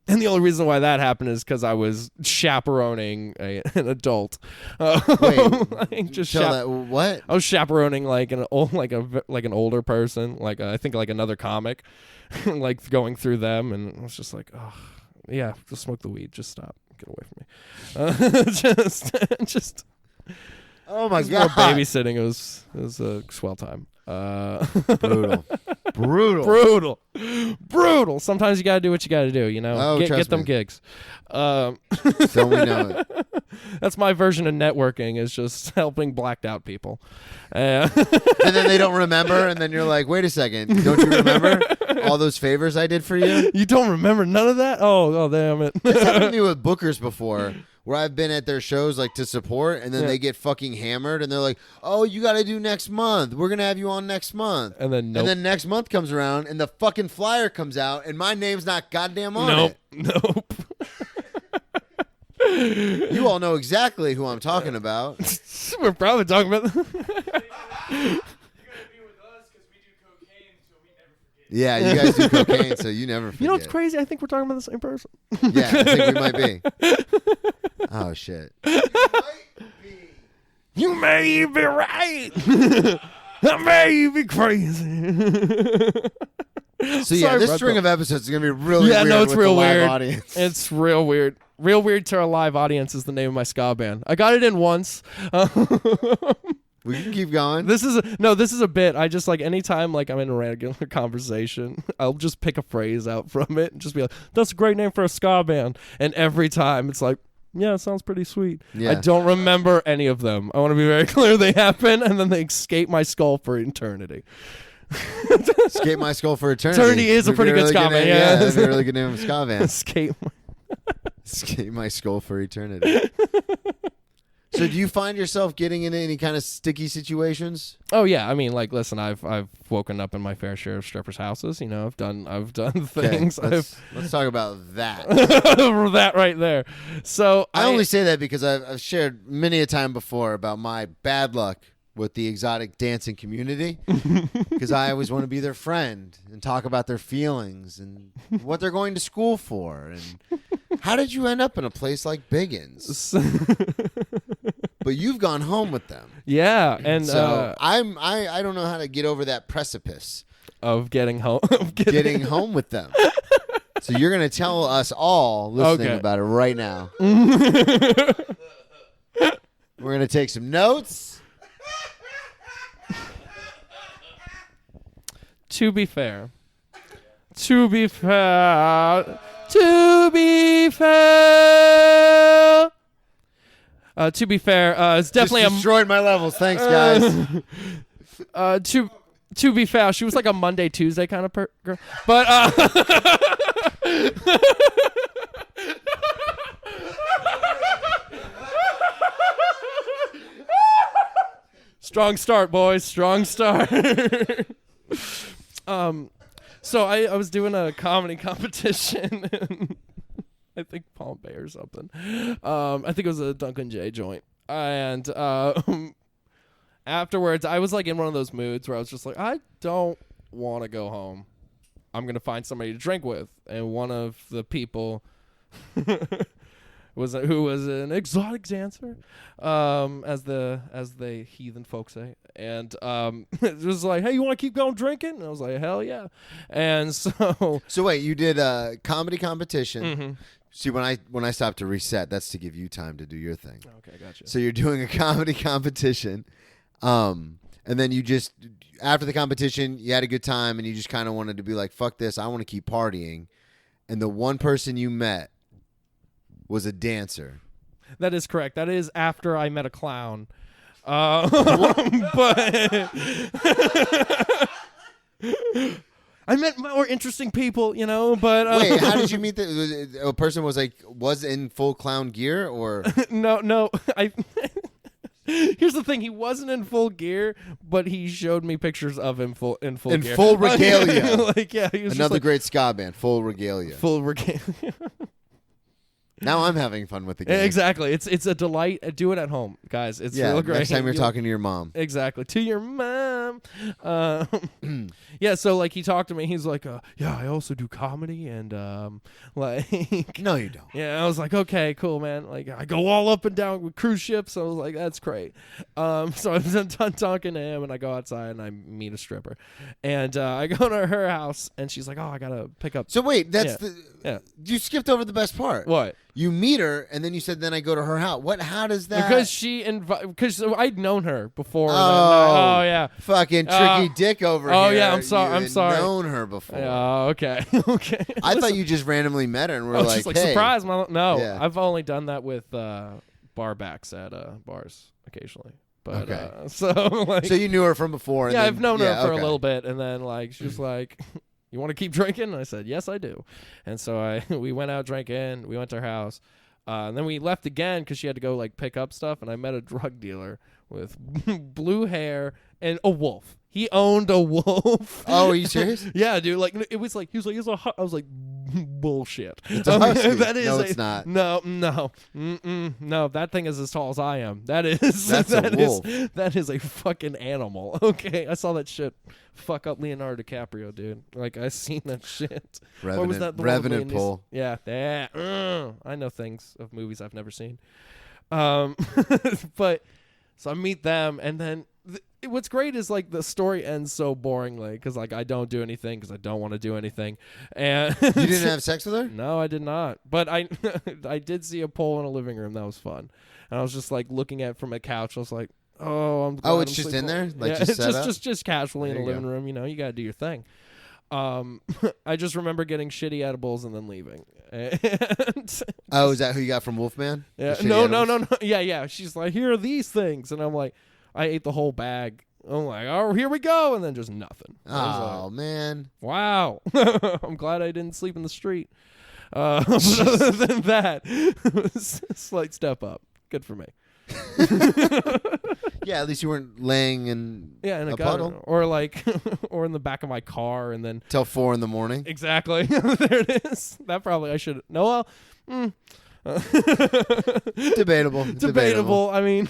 and the only reason why that happened is because I was chaperoning an adult. Wait, just what? I was chaperoning like an older person, like I think like another comic, like going through them, and I was just like, oh yeah, just smoke the weed, just stop, get away from me, just. Oh my More god! babysitting. It was a swell time. Brutal. Sometimes you gotta do what you gotta do. Get them gigs. So we know it. That's my version of networking, is just helping blacked out people. And then they don't remember, and then you're like, wait a second, don't you remember all those favors I did for you? You don't remember none of that? Oh damn it. It's happened to me with bookers before, where I've been at their shows like to support, and then they get fucking hammered, and they're like, oh, you got to do next month. We're going to have you on next month. And then nope. And then next month comes around, and the fucking flyer comes out, and my name's not goddamn on it. Nope. You all know exactly who I'm talking about. We're probably talking about You gotta be with us because we do cocaine, so we never forget. Yeah, you guys do cocaine, so you never forget. You know what's crazy? I think we're talking about the same person. Yeah, I think we might be. Oh, shit. You may be right. I may be crazy. So yeah, Sorry this about string that. of episodes is gonna be really weird. No, it's with real the live weird. audience. It's real weird. Real weird to our live audience is the name of my ska band. I got it in once. We can keep going. This is a bit. I just like anytime like I'm in a regular conversation, I'll just pick a phrase out from it and just be like, "That's a great name for a ska band." And every time it's like, yeah, it sounds pretty sweet. Yeah. I don't remember any of them. I want to be very clear. They happen, and then they escape my skull for eternity. Escape My Skull for Eternity. Eternity is a Would be pretty good ska name. band, Yeah, yeah. that'd be a really good name of a ska band. Escape. Escape My Skull for Eternity. So do you find yourself getting into any kind of sticky situations? Oh yeah, I mean, like, listen, I've woken up in my fair share of strippers' houses. I've done things. Okay, let's talk about that. That right there. So I only say that because I've shared many a time before about my bad luck with the exotic dancing community, because I always want to be their friend and talk about their feelings and what they're going to school for. And how did you end up in a place like Biggins? But you've gone home with them. Yeah, and So I don't know how to get over that precipice of getting home, getting home with them. So you're going to tell us all listening Okay. about it right now. We're going to take some notes. To be fair, it's definitely Just destroyed my levels. Thanks, guys. to be fair, she was like a Monday, Tuesday kind of girl. But Strong start, boys. Strong start. So I was doing a comedy competition. I think Palm Bay or something. I think it was a Duncan J joint. And afterwards, I was like in one of those moods where I was just like, I don't want to go home. I'm going to find somebody to drink with. And one of the people who was an exotic dancer, as the heathen folks say. And it was like, hey, you want to keep going drinking? And I was like, hell yeah. And so wait, you did a comedy competition. Mm-hmm. See, when I stopped to reset, that's to give you time to do your thing. Okay, gotcha. So you're doing a comedy competition, and then you just, after the competition, you had a good time, and you just kind of wanted to be like, fuck this, I want to keep partying. And the one person you met was a dancer. That is correct. That is after I met a clown. But I met more interesting people, you know. But wait, how did you meet a person was in full clown gear or no? Here's the thing: he wasn't in full gear, but he showed me pictures of him in full gear. Full regalia. Like yeah, he was another just great ska band, Full Regalia. Full regalia. Now I'm having fun with the game. Exactly. It's a delight. Do it at home, guys. It's real great. Next time you're talking to your mom. Exactly. To your mom. Yeah, so like he talked to me. He's like, yeah, I also do comedy and like No, you don't. Yeah, I was like, okay, cool, man. Like I go all up and down with cruise ships. I was like, that's great. So I was done talking to him and I go outside and I meet a stripper. And I go to her house and she's like, oh, I gotta pick up. So wait, Yeah. You skipped over the best part. What? You meet her, and then you said, then I go to her house. What? How does that? Because I'd known her before. Oh, yeah. Fucking tricky dick over here. Oh, yeah, I'm sorry. You I'm had sorry. known her before. Oh, okay. Okay. I thought you just randomly met her and were just like, like hey. surprise. No, Yeah. I've only done that with bar backs at bars occasionally. But Okay. so like, So you knew her from before. And yeah, then, I've known her for okay. a little bit, and then like she was like, "You want to keep drinking?" And I said, "Yes, I do." And so we went out drinking. We went to her house. And then we left again because she had to go like pick up stuff, and I met a drug dealer with blue hair and a wolf. He owned a wolf. Oh, are you serious? Yeah, dude. Like it was like he was like it's a. I was like bullshit. It's a husky. That is No, it's not. No. No, that thing is as tall as I am. That's a wolf. That is a fucking animal. Okay, I saw that shit fuck up Leonardo DiCaprio, dude. Like I seen that shit. Revenant, What was that? The one with Revenant Liam pull. Neeson? Yeah, that. I know things of movies I've never seen. But so I meet them, and then what's great is like the story ends so boringly because like I don't do anything because I don't want to do anything. And You didn't have sex with her? No, I did not. But I I did see a pole in a living room. That was fun. And I was just like looking at it from a couch. I was like, oh, I'm glad It's I'm just sleeping. in there? Like yeah, just it's set up? just casually There in the you living go. room. You know, you got to do your thing. I just remember getting shitty edibles and then leaving. And Oh, is that who you got from Wolfman? yeah, The shitty no. edibles? Yeah. She's like, here are these things. And I'm like, I ate the whole bag. I'm like, oh, here we go. And then just nothing. I was Oh, like, man. wow. I'm glad I didn't sleep in the street. But other than that, it was a slight step up. Good for me. Yeah, at least you weren't laying in Yeah, in a puddle gutter. Or like, or in the back of my car and then. till 4 a.m. Exactly. There it is. That probably I should. No, well. Debatable. Debatable. I mean.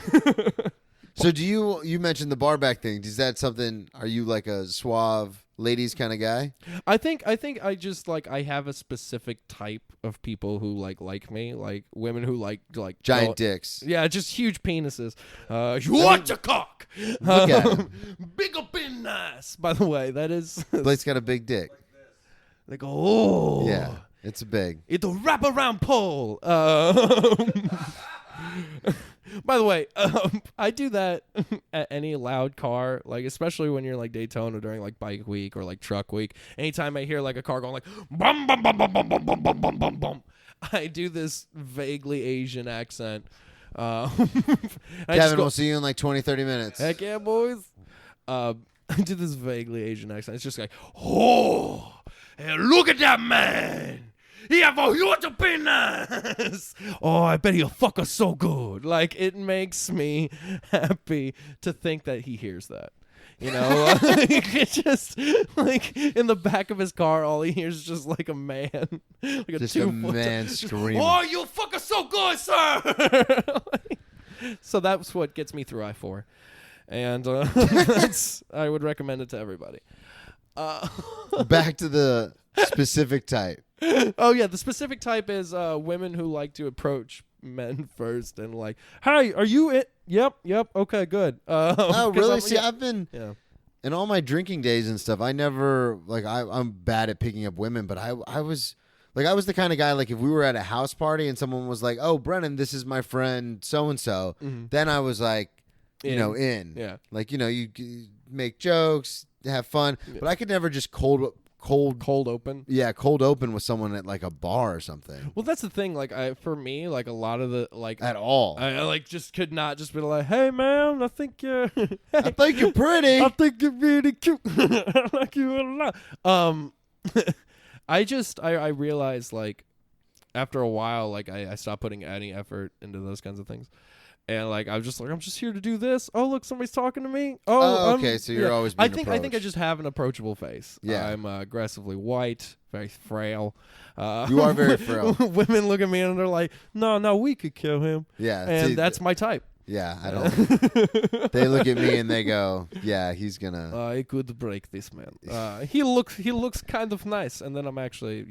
So you mentioned the bar back thing. Is that something, are you like a suave ladies kind of guy? I think I just like I have a specific type of people who like me, like women who like Giant dicks. Yeah, just huge penises. You want your cock? Look at him. Big up and nice. By the way, that is Blake's got a big dick. like oh Yeah, it's big. it's a wraparound pole. By the way, I do that at any loud car, like especially when you're like Daytona during like bike week or like truck week. Anytime I hear like a car going like bum bum bum bum bum bum bum bum bum bum bum, I do this vaguely Asian accent. Kevin, we'll see you in like 20, 30 minutes. Heck yeah, boys. I do this vaguely Asian accent. It's just like, oh, and look at that man. yeah, for you to be nice. Oh, I bet he'll fuck us so good. Like, it makes me happy to think that he hears that. You know, it's just like in the back of his car, all he hears is just like a man, like a Just 2 a foot man screaming. Oh, you fuck us so good, sir. So that's what gets me through I-4, and I would recommend it to everybody. Back to the specific type. Oh yeah, the specific type is women who like to approach men first and like, hey, are you it? Yep, okay, good. Oh, really? See, yeah. I've been Yeah. in all my drinking days and stuff. I never like I'm bad at picking up women, but I was the kind of guy like if we were at a house party and someone was like, "Oh, Brennan, this is my friend so and so," then I was like, in. Yeah. Like you make jokes, have fun, but I could never just cold open. Yeah, cold open with someone at like a bar or something. Well, that's the thing. Like, for me, like a lot of the like At all. I like just could not just be like, hey man, I think you're, I think you're pretty. I think you're really cute. I like you a lot. I realized like after a while, like I stopped putting any effort into those kinds of things. And like I'm just here to do this. Oh look, somebody's talking to me. Oh, okay. So you're always being I think I just have an approachable face. Yeah. I'm aggressively white, very frail. You are very frail. Women look at me and they're like, no, we could kill him. Yeah, and see, that's my type. Yeah, I don't. They look at me and they go, "Yeah, he's gonna." I could break this man. He looks kind of nice, and then I'm actually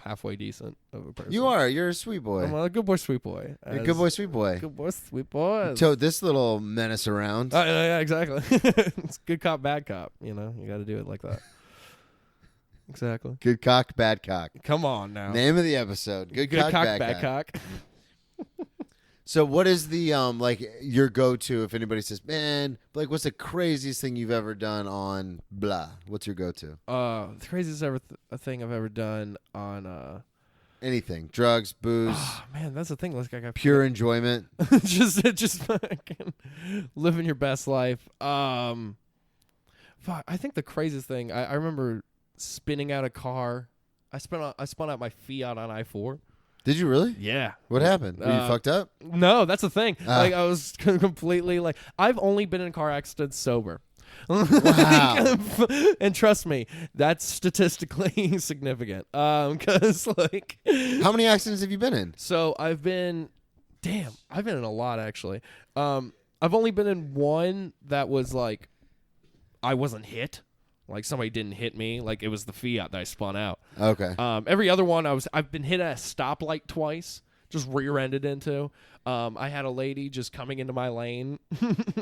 halfway decent of a person. You are. You're a sweet boy. I'm a good boy, sweet boy. You're a good boy, sweet boy. Good boy, sweet boy. Tote this little menace around. Yeah, exactly. It's good cop, bad cop. You got to do it like that. Exactly. Good cock, bad cock. Come on now. Name of the episode. Good cock, bad cock. cock. So what is the like your go-to if anybody says, "Man, Blake, what's the craziest thing you've ever done on blah?" What's your go-to? The craziest thing I've ever done on Anything. Drugs, booze, oh, man, that's the thing. Like I got pure enjoyment. just fucking living your best life. Fuck, I think the craziest thing I remember spinning out a car. I spun out my Fiat on I-4. Did you really? Yeah. What happened? Were you fucked up? No, that's the thing. Like I was completely like I've only been in car accidents sober. Wow. And trust me, that's statistically significant. Because like, how many accidents have you been in? So I've been in a lot actually. I've only been in one that was like I wasn't hit. Like somebody didn't hit me. Like it was the Fiat that I spun out. Okay. Every other one I've been hit at a stoplight twice, just rear-ended into. I had a lady just coming into my lane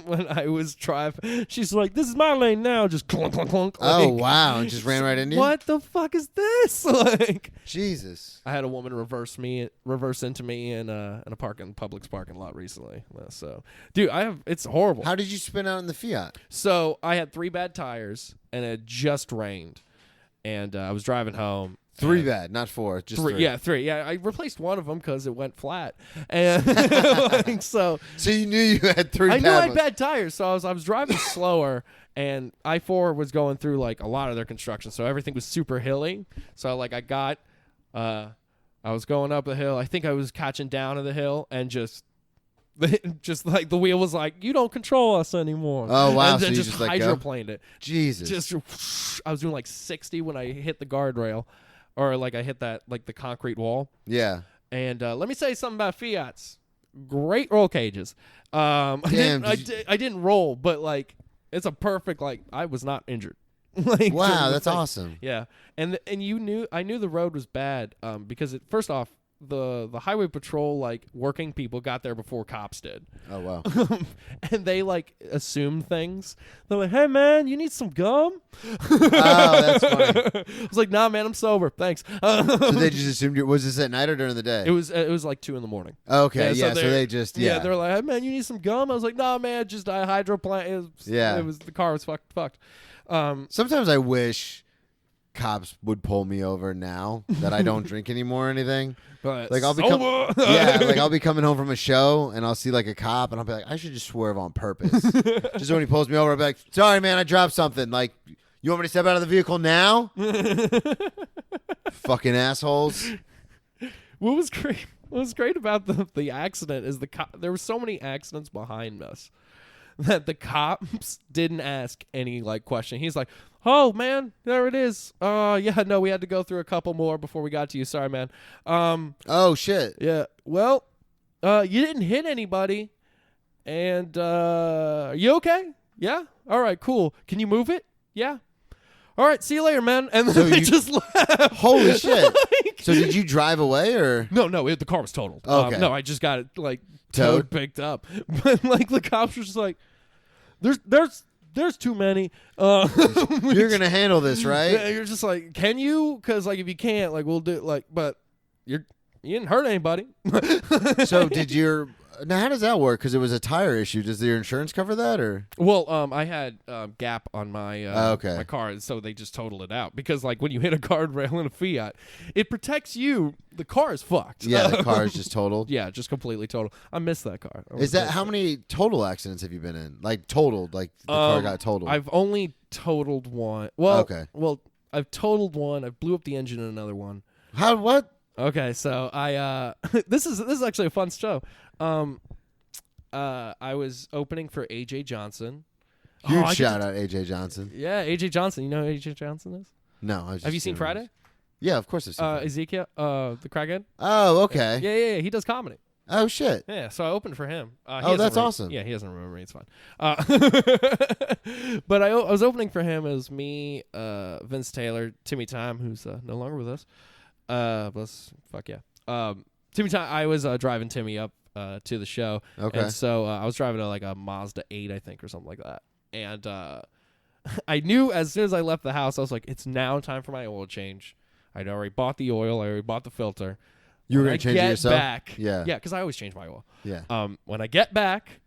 when I was driving. She's like, "This is my lane now." Just clunk, clunk, clunk. Oh Like, wow! And just ran right into you. what the fuck is this? Like, Jesus. I had a woman reverse into me in a Publix parking lot recently. So, dude, it's horrible. How did you spin out in the Fiat? So I had 3 bad tires, and it had just rained, and I was driving home. 3 bad, not 4. Just 3. Yeah, 3. Yeah, I replaced one of them because it went flat, and like, so you knew you had 3 I bad knew I had ones. bad tires, so I was driving slower, and I-4 was going through like a lot of their construction, so everything was super hilly. So like I was going up a hill. I think I was catching down to the hill, and just like the wheel was like, "You don't control us anymore." Oh wow! And then so you just let go? hydroplaned it. Jesus. Just I was doing like 60 when I hit the guardrail, or like I hit that like the concrete wall. Yeah. And let me say something about Fiats. Great roll cages. I didn't roll, but like it's a perfect like I was not injured. Like, wow, that's awesome. Yeah, and I knew the road was bad because first off the highway patrol like working people got there before cops did. Oh wow. And they like assumed things. They're like, "Hey man, you need some gum?" Oh, that's funny. I was like, "Nah man, I'm sober, thanks." So they just assumed was this at night or during the day? It was like 2 a.m. Okay, Yeah, yeah. so So they just Yeah, they're like, "Hey man, you need some gum?" I was like, "Nah man, just I hydroplant." Yeah. It was the car was fucked. Sometimes I wish cops would pull me over now that I don't drink anymore or anything. But Like I'll be sober. like I'll be coming home from a show and I'll see like a cop and I'll be like, I should just swerve on purpose. Just when he pulls me over, I'll be like, "Sorry man, I dropped something." Like, You want me to step out of the vehicle now? Fucking assholes. What was great about the accident is there were so many accidents behind us that the cops didn't ask any like question. He's like, "Oh man, there it is. Yeah, no, we had to go through a couple more before we got to you. Sorry, man. Oh shit. Yeah. Well, you didn't hit anybody, and are you okay? Yeah. All right, cool. Can you move it? Yeah. All right, see you later, man." And then So they you- just left. Holy shit. Like- So did you drive away or? No, the car was totaled. Okay. No, I just got it like Towed? picked up. But like the cops were just like, there's too many. You're gonna handle this, Yeah, right? you're just like, can you? Because like if you can't, like we'll do like, but you didn't hurt anybody. So did your now? How does that work? Because it was a tire issue. Does your insurance cover that or? Well, I had Gap on my Okay. my car, so they just totaled it out because like when you hit a guardrail in a Fiat, it protects you. The car is fucked. Yeah, the car is just totaled. Yeah, just completely total. I miss that car. Is that how many total accidents have you been in? Like totaled, like the car got totaled. I've only totaled one. Well, Okay. Well, I've totaled one. I blew up the engine in another one. How? What? Okay, so I this is actually a fun show. I was opening for AJ Johnson. Huge I get shout to- out AJ Johnson. Yeah, AJ Johnson. You know who AJ Johnson is? No, I was Have you just seen doing Friday? this. Yeah, of course I've seen. Friday. Ezekiel, the crackhead. Oh, okay. Yeah. He does comedy. Oh shit. Yeah, so I opened for him. He Oh, doesn't that's awesome. Yeah, he doesn't remember me. It's fine. But I was opening for him. It was me, Vince Taylor, Timmy Time, who's no longer with us. Fuck yeah. Timmy Time. I was driving Timmy up to the show. Okay. And so I was driving like a Mazda 8, I think, or something like that. And I knew as soon as I left the house, I was like, it's now time for my oil change. I'd already bought the oil. I already bought the filter. You were When gonna I change it get yourself? back, Yeah. Yeah, because I always change my oil. Yeah. When I get back,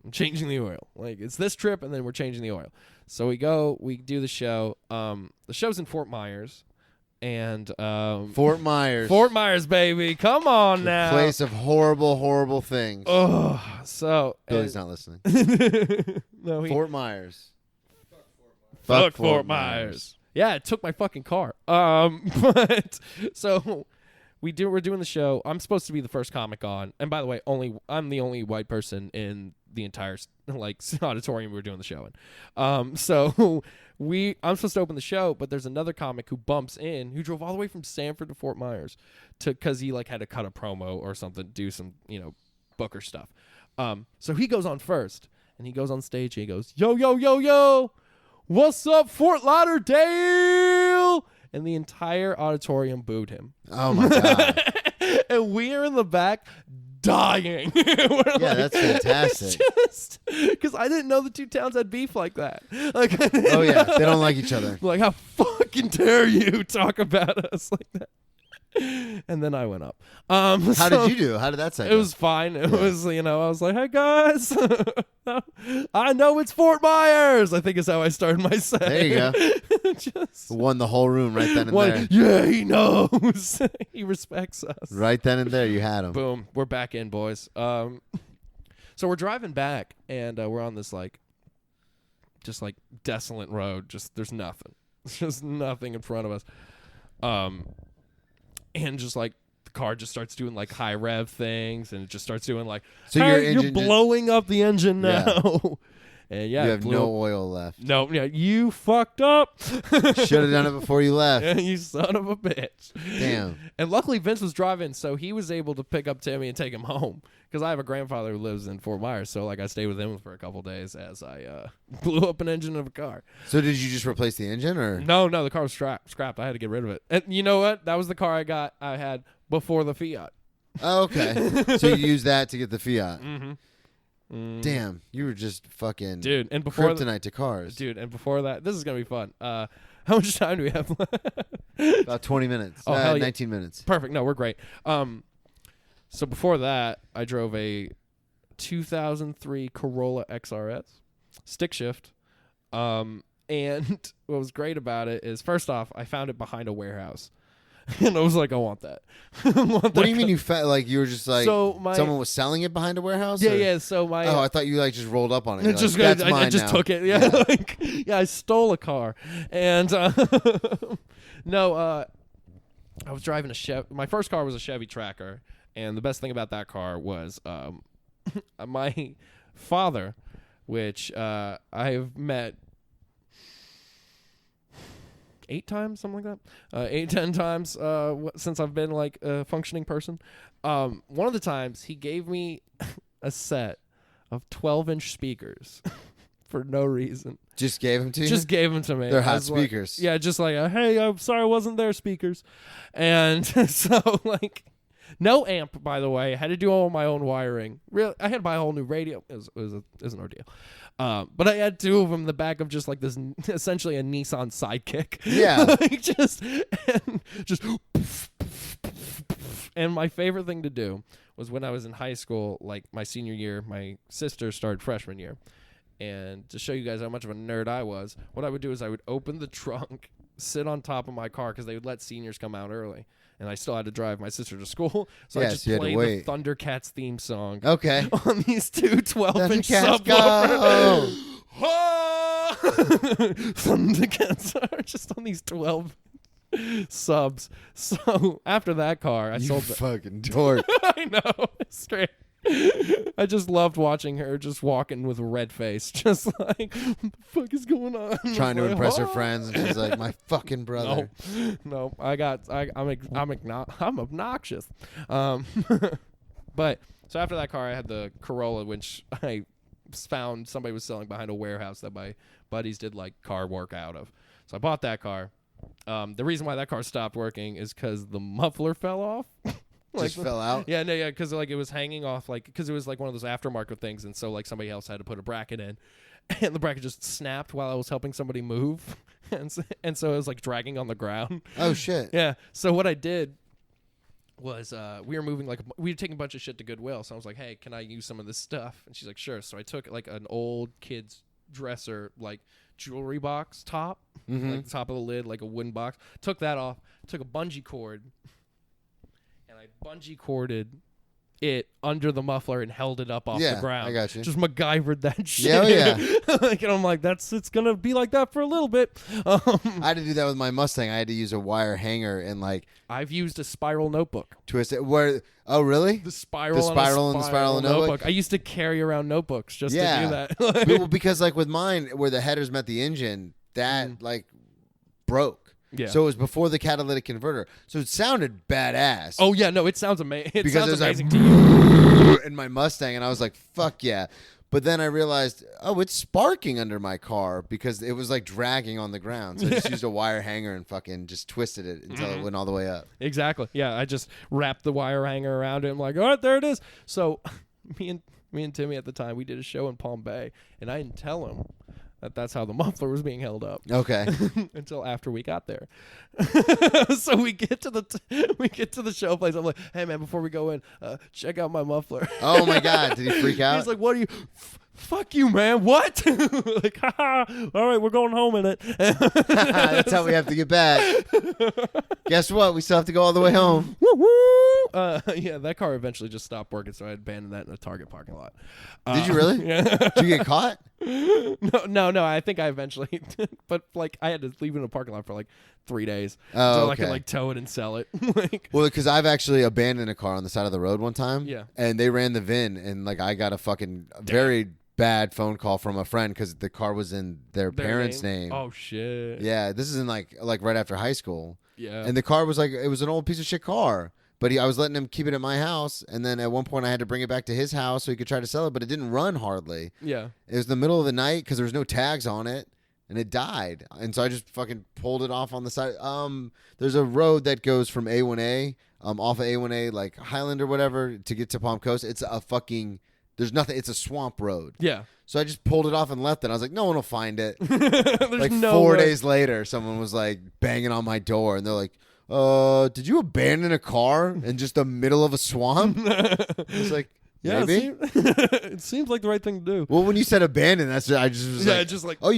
I'm changing the oil. Like it's this trip, and then we're changing the oil. So we do the show. The show's in Fort Myers, and Fort Myers. Fort Myers, baby, come on The now. place of horrible, horrible things. Oh, so Billy's not listening. no, he, Fort Myers. Fuck Fort Myers. Yeah, it took my fucking car. But so we're doing the show. I'm supposed to be the first comic on, and by the way, I'm the only white person in the entire like auditorium we're doing the show in. So I'm supposed to open the show, but there's another comic who bumps in who drove all the way from Sanford to Fort Myers because he like had to cut a promo or something, do some Booker stuff. So he goes on first, and he goes on stage. And he goes, yo, yo, yo, yo. What's up, Fort Lauderdale? And the entire auditorium booed him. Oh my god. And we are in the back dying. Yeah, that's fantastic. Just because I didn't know the two towns had beef like that. Like, Oh yeah, they don't like each other. like, how fucking dare you talk about us like that? And then I went up. How So did you do? How did that sound? It was fine. It was, I was like, hey guys, I know it's Fort Myers. I think is how I started my set. There you go. Just Won the whole room right then and one, there. yeah, he knows. He respects us. Right then and there, you had him. Boom. We're back in, boys. So we're driving back, and we're on this just desolate road. Just there's nothing. There's just nothing in front of us. And just the car just starts doing high rev things, and it just starts doing So hey, your you're engine just- blowing up the engine Yeah. now. And yeah, You it have blew no up. oil left. No, yeah, you fucked up. Should have done it before you left. You son of a bitch. Damn. And luckily Vince was driving, so he was able to pick up Timmy and take him home. Because I have a grandfather who lives in Fort Myers, so I stayed with him for a couple days as I blew up an engine of a car. So did you just replace the engine or? No, the car was scrapped. I had to get rid of it. And you know what? That was the car I had before the Fiat. Oh, okay. So you used that to get the Fiat. Mm-hmm. Damn, you were just fucking Dude, and before kryptonite to cars. Dude, and before that, this is gonna be fun. How much time do we have left? About 20 minutes. Oh, hell yeah. 19 minutes. Perfect. No, we're great. So before that, I drove a 2003 Corolla XRS, stick shift. And what was great about it is, first off, I found it behind a warehouse. And I was like, I want that. What do you mean you felt like you were just like someone was selling it behind a warehouse? Yeah, or? yeah. So my I thought you like just rolled up on it. just like, That's mine I just now. took it. Yeah, I stole a car, and no, I was driving a Chevy. My first car was a Chevy Tracker, and the best thing about that car was my father, which I have met 8 times, something like that. 8, 10 times since I've been like a functioning person. One of the times he gave me a set of 12-inch speakers for no reason. Just gave them to you? Just gave them to me. They're hot like, speakers. yeah, just like, hey, I'm sorry I wasn't there, speakers. And so, like, no amp, by the way. I had to do all my own wiring. Really, I had to buy a whole new radio. It was an ordeal. But I had 2 of them in the back of just like this, essentially a Nissan Sidekick. Yeah. Like just. And my favorite thing to do was when I was in high school, like my senior year, my sister started freshman year. And to show you guys how much of a nerd I was, what I would do is I would open the trunk, sit on top of my car, because they would let seniors come out early. And I still had to drive my sister to school. So I just played the Thundercats theme song. Okay. On these 2 12-inch Thundercats Thundercats are just on these 12 subs. So after that car, I sold it. Fucking dork. I know. It's great. I just loved watching her just walking with a red face, just like, what the fuck is going on? Trying to like, impress her friends, and she's like, my fucking brother. No, I'm obnoxious. But so after that car, I had the Corolla, which I found somebody was selling behind a warehouse that my buddies did like car work out of. So I bought that car. The reason why that car stopped working is because the muffler fell off. Just fell out? Yeah, no, yeah, because like it was hanging off, like because it was like one of those aftermarket things, and so like somebody else had to put a bracket in, and the bracket just snapped while I was helping somebody move, and so it was like dragging on the ground. Oh shit! Yeah. So what I did was we were taking a bunch of shit to Goodwill, so I was like, hey, can I use some of this stuff? And she's like, sure. So I took like an old kid's dresser, like jewelry box top, like the top of the lid, like a wooden box. Took that off. Took a bungee cord. I bungee corded it under the muffler and held it up off the ground. I got you. Just MacGyvered that shit. Yeah, Like, and I'm like, it's gonna be like that for a little bit. I had to do that with my Mustang. I had to use a wire hanger and like I've used a spiral notebook. twist it. Where? Oh, really? The spiral and the spiral notebook. I used to carry around notebooks just to do that. Well, because like with mine, where the headers met the engine, that like broke. Yeah. So it was before the catalytic converter. So it sounded badass. Oh yeah, no, it sounds amazing. It because sounds it was amazing like, to you. in my Mustang, and I was like, fuck yeah. But then I realized, oh, it's sparking under my car because it was like dragging on the ground. So I just used a wire hanger and fucking just twisted it until it went all the way up. Exactly. Yeah, I just wrapped the wire hanger around it. I'm like, all right, there it is. So me and Timmy at the time, we did a show in Palm Bay, and I didn't tell him that's how the muffler was being held up. Okay. Until after we got there. So we get to the show place. I'm like, hey man, before we go in, check out my muffler. Oh my God, did he freak out? He's like, what are you? Fuck you, man. What? Like, haha. All right, we're going home in it. That's how we have to get back. Guess what? We still have to go all the way home. Woo-woo! Yeah, that car eventually just stopped working, so I abandoned that in a Target parking lot. Did you really? Yeah. Did you get caught? No. I think I eventually did. But, like, I had to leave it in a parking lot for, like, 3 days. Oh, until okay. I could, like, tow it and sell it. Like, well, because I've actually abandoned a car on the side of the road one time. Yeah. And they ran the VIN, and, like, I got a fucking very bad phone call from a friend because the car was in their parents' name. Oh, shit. Yeah, this is in, like right after high school. Yeah. And the car was, like, it was an old piece of shit car. But I was letting him keep it at my house, and then at one point I had to bring it back to his house so he could try to sell it, but it didn't run hardly. Yeah. It was the middle of the night because there was no tags on it, and it died. And so I just fucking pulled it off on the side. There's a road that goes from A1A, off of A1A, like Highland or whatever, to get to Palm Coast. It's a fucking, there's nothing. It's a swamp road. Yeah. So I just pulled it off and left it. I was like, no one will find it. Like no 4 way. days later, someone was like banging on my door, and they're like, did you abandon a car in just the middle of a swamp? It's like, Yeah, Maybe. it seems like the right thing to do. Well, when you said abandon, I just was like, just like oh,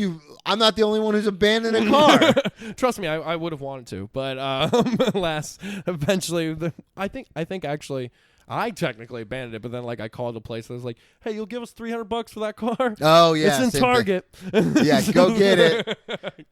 I'm not the only one who's abandoned a car. Trust me, I would have wanted to, but eventually, I think actually. I technically abandoned it, but then like I called the place and I was like, "Hey, you'll give us $300 for that car?" Oh yeah, it's in same Target. Yeah, go get it.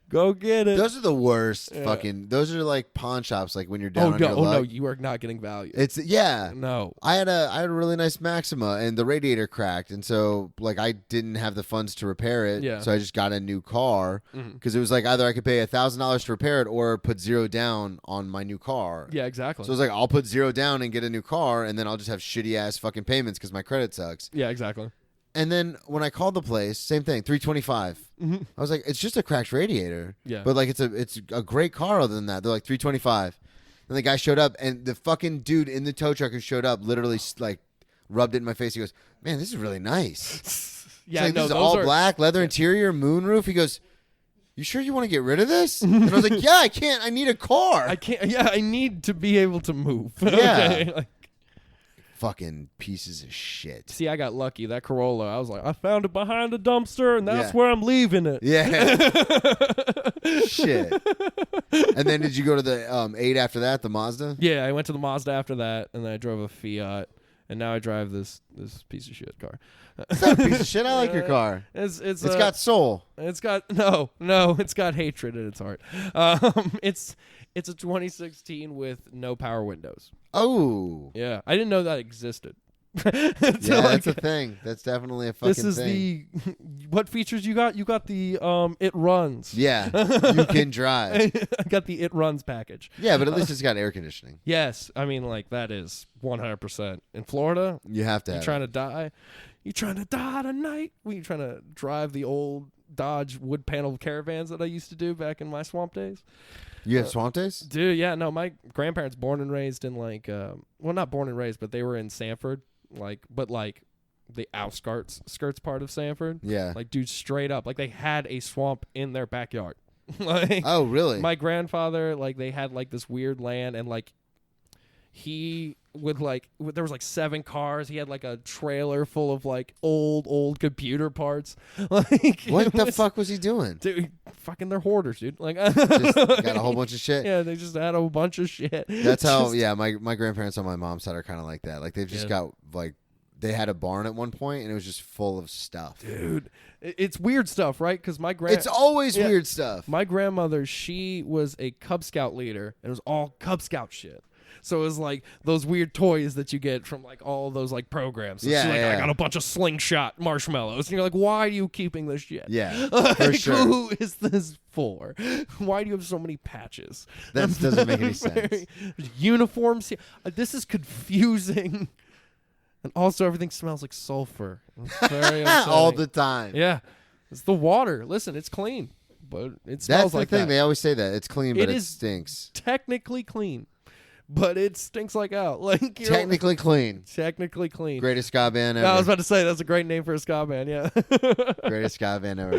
Go get it. Those are the worst. Yeah. Fucking. Those are like pawn shops. Like when you're down on your no, luck. you are not getting value. It's yeah. No. I had a really nice Maxima and the radiator cracked, and so like I didn't have the funds to repair it. Yeah. So I just got a new car because it was like either I could pay $1,000 to repair it or put $0 down on my new car. Yeah, exactly. So I was like, I'll put $0 down and get a new car, and then I'll just have shitty ass fucking payments because my credit sucks. Yeah, exactly. And then when I called the place, same thing, $325. I was like, it's just a cracked radiator. Yeah. But like it's a great car other than that. They're like $325. And the guy showed up, and the fucking dude in the tow truck who showed up literally like rubbed it in my face. He goes, "Man, this is really nice." Yeah, like, no, this is those all are, black, leather interior, moonroof. He goes, "You sure you want to get rid of this?" And I was like, "Yeah, I can't. I need a car." I can't. Yeah, I need to be able to move. Yeah. Okay? Like, fucking pieces of shit. see, I got lucky. That Corolla, I was like, I found it behind a dumpster, and that's Yeah. where I'm leaving it. Yeah. Shit. And then did you go to the 8 after that, the Mazda? Yeah, I went to the Mazda after that, and then I drove a Fiat, and now I drive this piece of shit car. It's not a piece of shit. I like your car. It's Got soul. It's got it's got hatred in its heart. It's a 2016 with no power windows. Oh. Yeah, I didn't know that existed. Yeah, that's a thing. That's definitely a fucking thing. This is what features you got? You got the it runs. Yeah, you can drive. I got the it runs package. Yeah, but at least it's got air conditioning. Yes, I mean like that is 100%. In Florida, You have to you have trying to die? You trying to die tonight? You trying to drive the old Dodge wood panel caravans that I used to do back in my swamp days? You have swamp days? Dude, yeah, no, my grandparents born and raised in like well, not born and raised, but they were in Sanford, but the skirts part of Sanford. Yeah. Like, dude, straight up, like they had a swamp in their backyard. Like, Oh, really? my grandfather, like they had like this weird land, and like he would there was like 7 cars. He had like a trailer full of like old computer parts. Like, What the fuck was he doing? dude? Fucking, they're hoarders, dude. Like, Just got a whole bunch of shit. yeah, they just had a bunch of shit. That's how. Just- Yeah, my grandparents on my mom's side are kind of like that. Like they've just Yeah. got like they had a barn at one point and it was just full of stuff. dude, it's weird stuff, right? Because It's always Yeah. weird stuff. my grandmother, she was a Cub Scout leader, and it was all Cub Scout shit. So it was like those weird toys that you get from like all those like programs. So Yeah, she's like, yeah. I got a bunch of slingshot marshmallows. And you're like, why are you keeping this shit? Yeah, Like, for sure. who is this for? Why do you have so many patches? That doesn't make any sense. Uniforms. This is confusing. And also, everything smells like sulfur. It's very All upsetting. the time. Yeah. It's the water. Listen, it's clean, but it smells That's the like thing. that. They always say that it's clean, but it is stinks. Technically clean, but it stinks like out. Like, you know, Technically clean. technically clean. Greatest ska band ever. I was about to say that's a great name for a ska band. Yeah. Greatest ska band ever.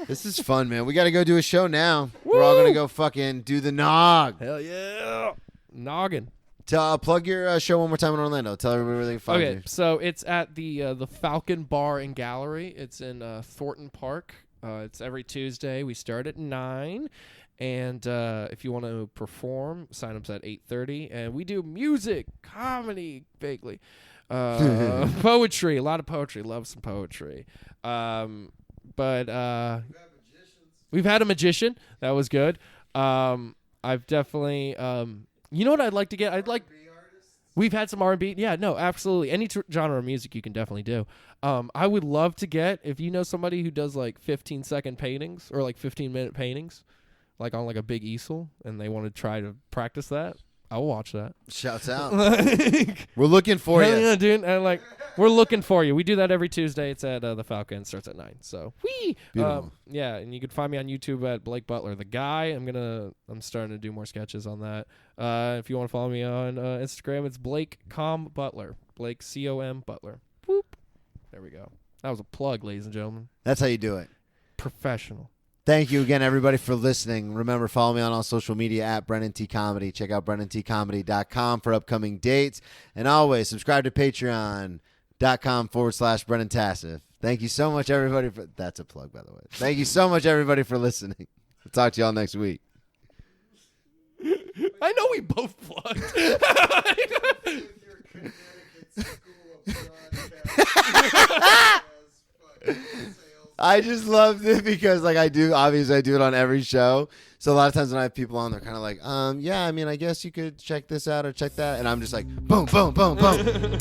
This is fun, man. We got to go do a show now. We're all gonna go fucking do the nog. Hell yeah. Noggin. Plug your show one more time in Orlando. Tell everybody where they can find Okay, you. so it's at the Falcon Bar and Gallery. It's in Thornton Park. It's every Tuesday. We start at 9. And if you want to perform, sign-up's at 8:30. And we do music, comedy, vaguely. Poetry, a lot of poetry. Love some poetry. But we've had a magician. That was good. I've definitely... you know what I'd like to get? We've had some R&B. Yeah, no, absolutely. Any genre of music you can definitely do. I would love to get, if you know somebody who does like 15-second paintings or like 15-minute paintings, like on like a big easel, and they want to try to practice that, I'll watch that. Shouts out. Like, We're looking for hell you. yeah, dude. And like, we're looking for you. We do that every Tuesday. It's at the Falcon. Starts at 9. So, whee! Beautiful. Yeah, and you can find me on YouTube at Blake Butler, the guy. I'm starting to do more sketches on that. If you want to follow me on Instagram, it's Blake Butler. Blake COM Butler. Whoop. There we go. That was a plug, ladies and gentlemen. That's how you do it. Professional. Thank you again, everybody, for listening. Remember, follow me on all social media at Brennan T Comedy. Check out BrennanTComedy.com for upcoming dates. And always subscribe to Patreon.com/Brennan Tassif. Thank you so much, everybody. That's a plug, by the way. Thank you so much, everybody, for listening. I'll talk to y'all next week. I know we both plugged. I just loved it because, like, obviously I do it on every show. So a lot of times when I have people on, they're kind of like, yeah, I mean, I guess you could check this out or check that. And I'm just like, boom, boom, boom, boom.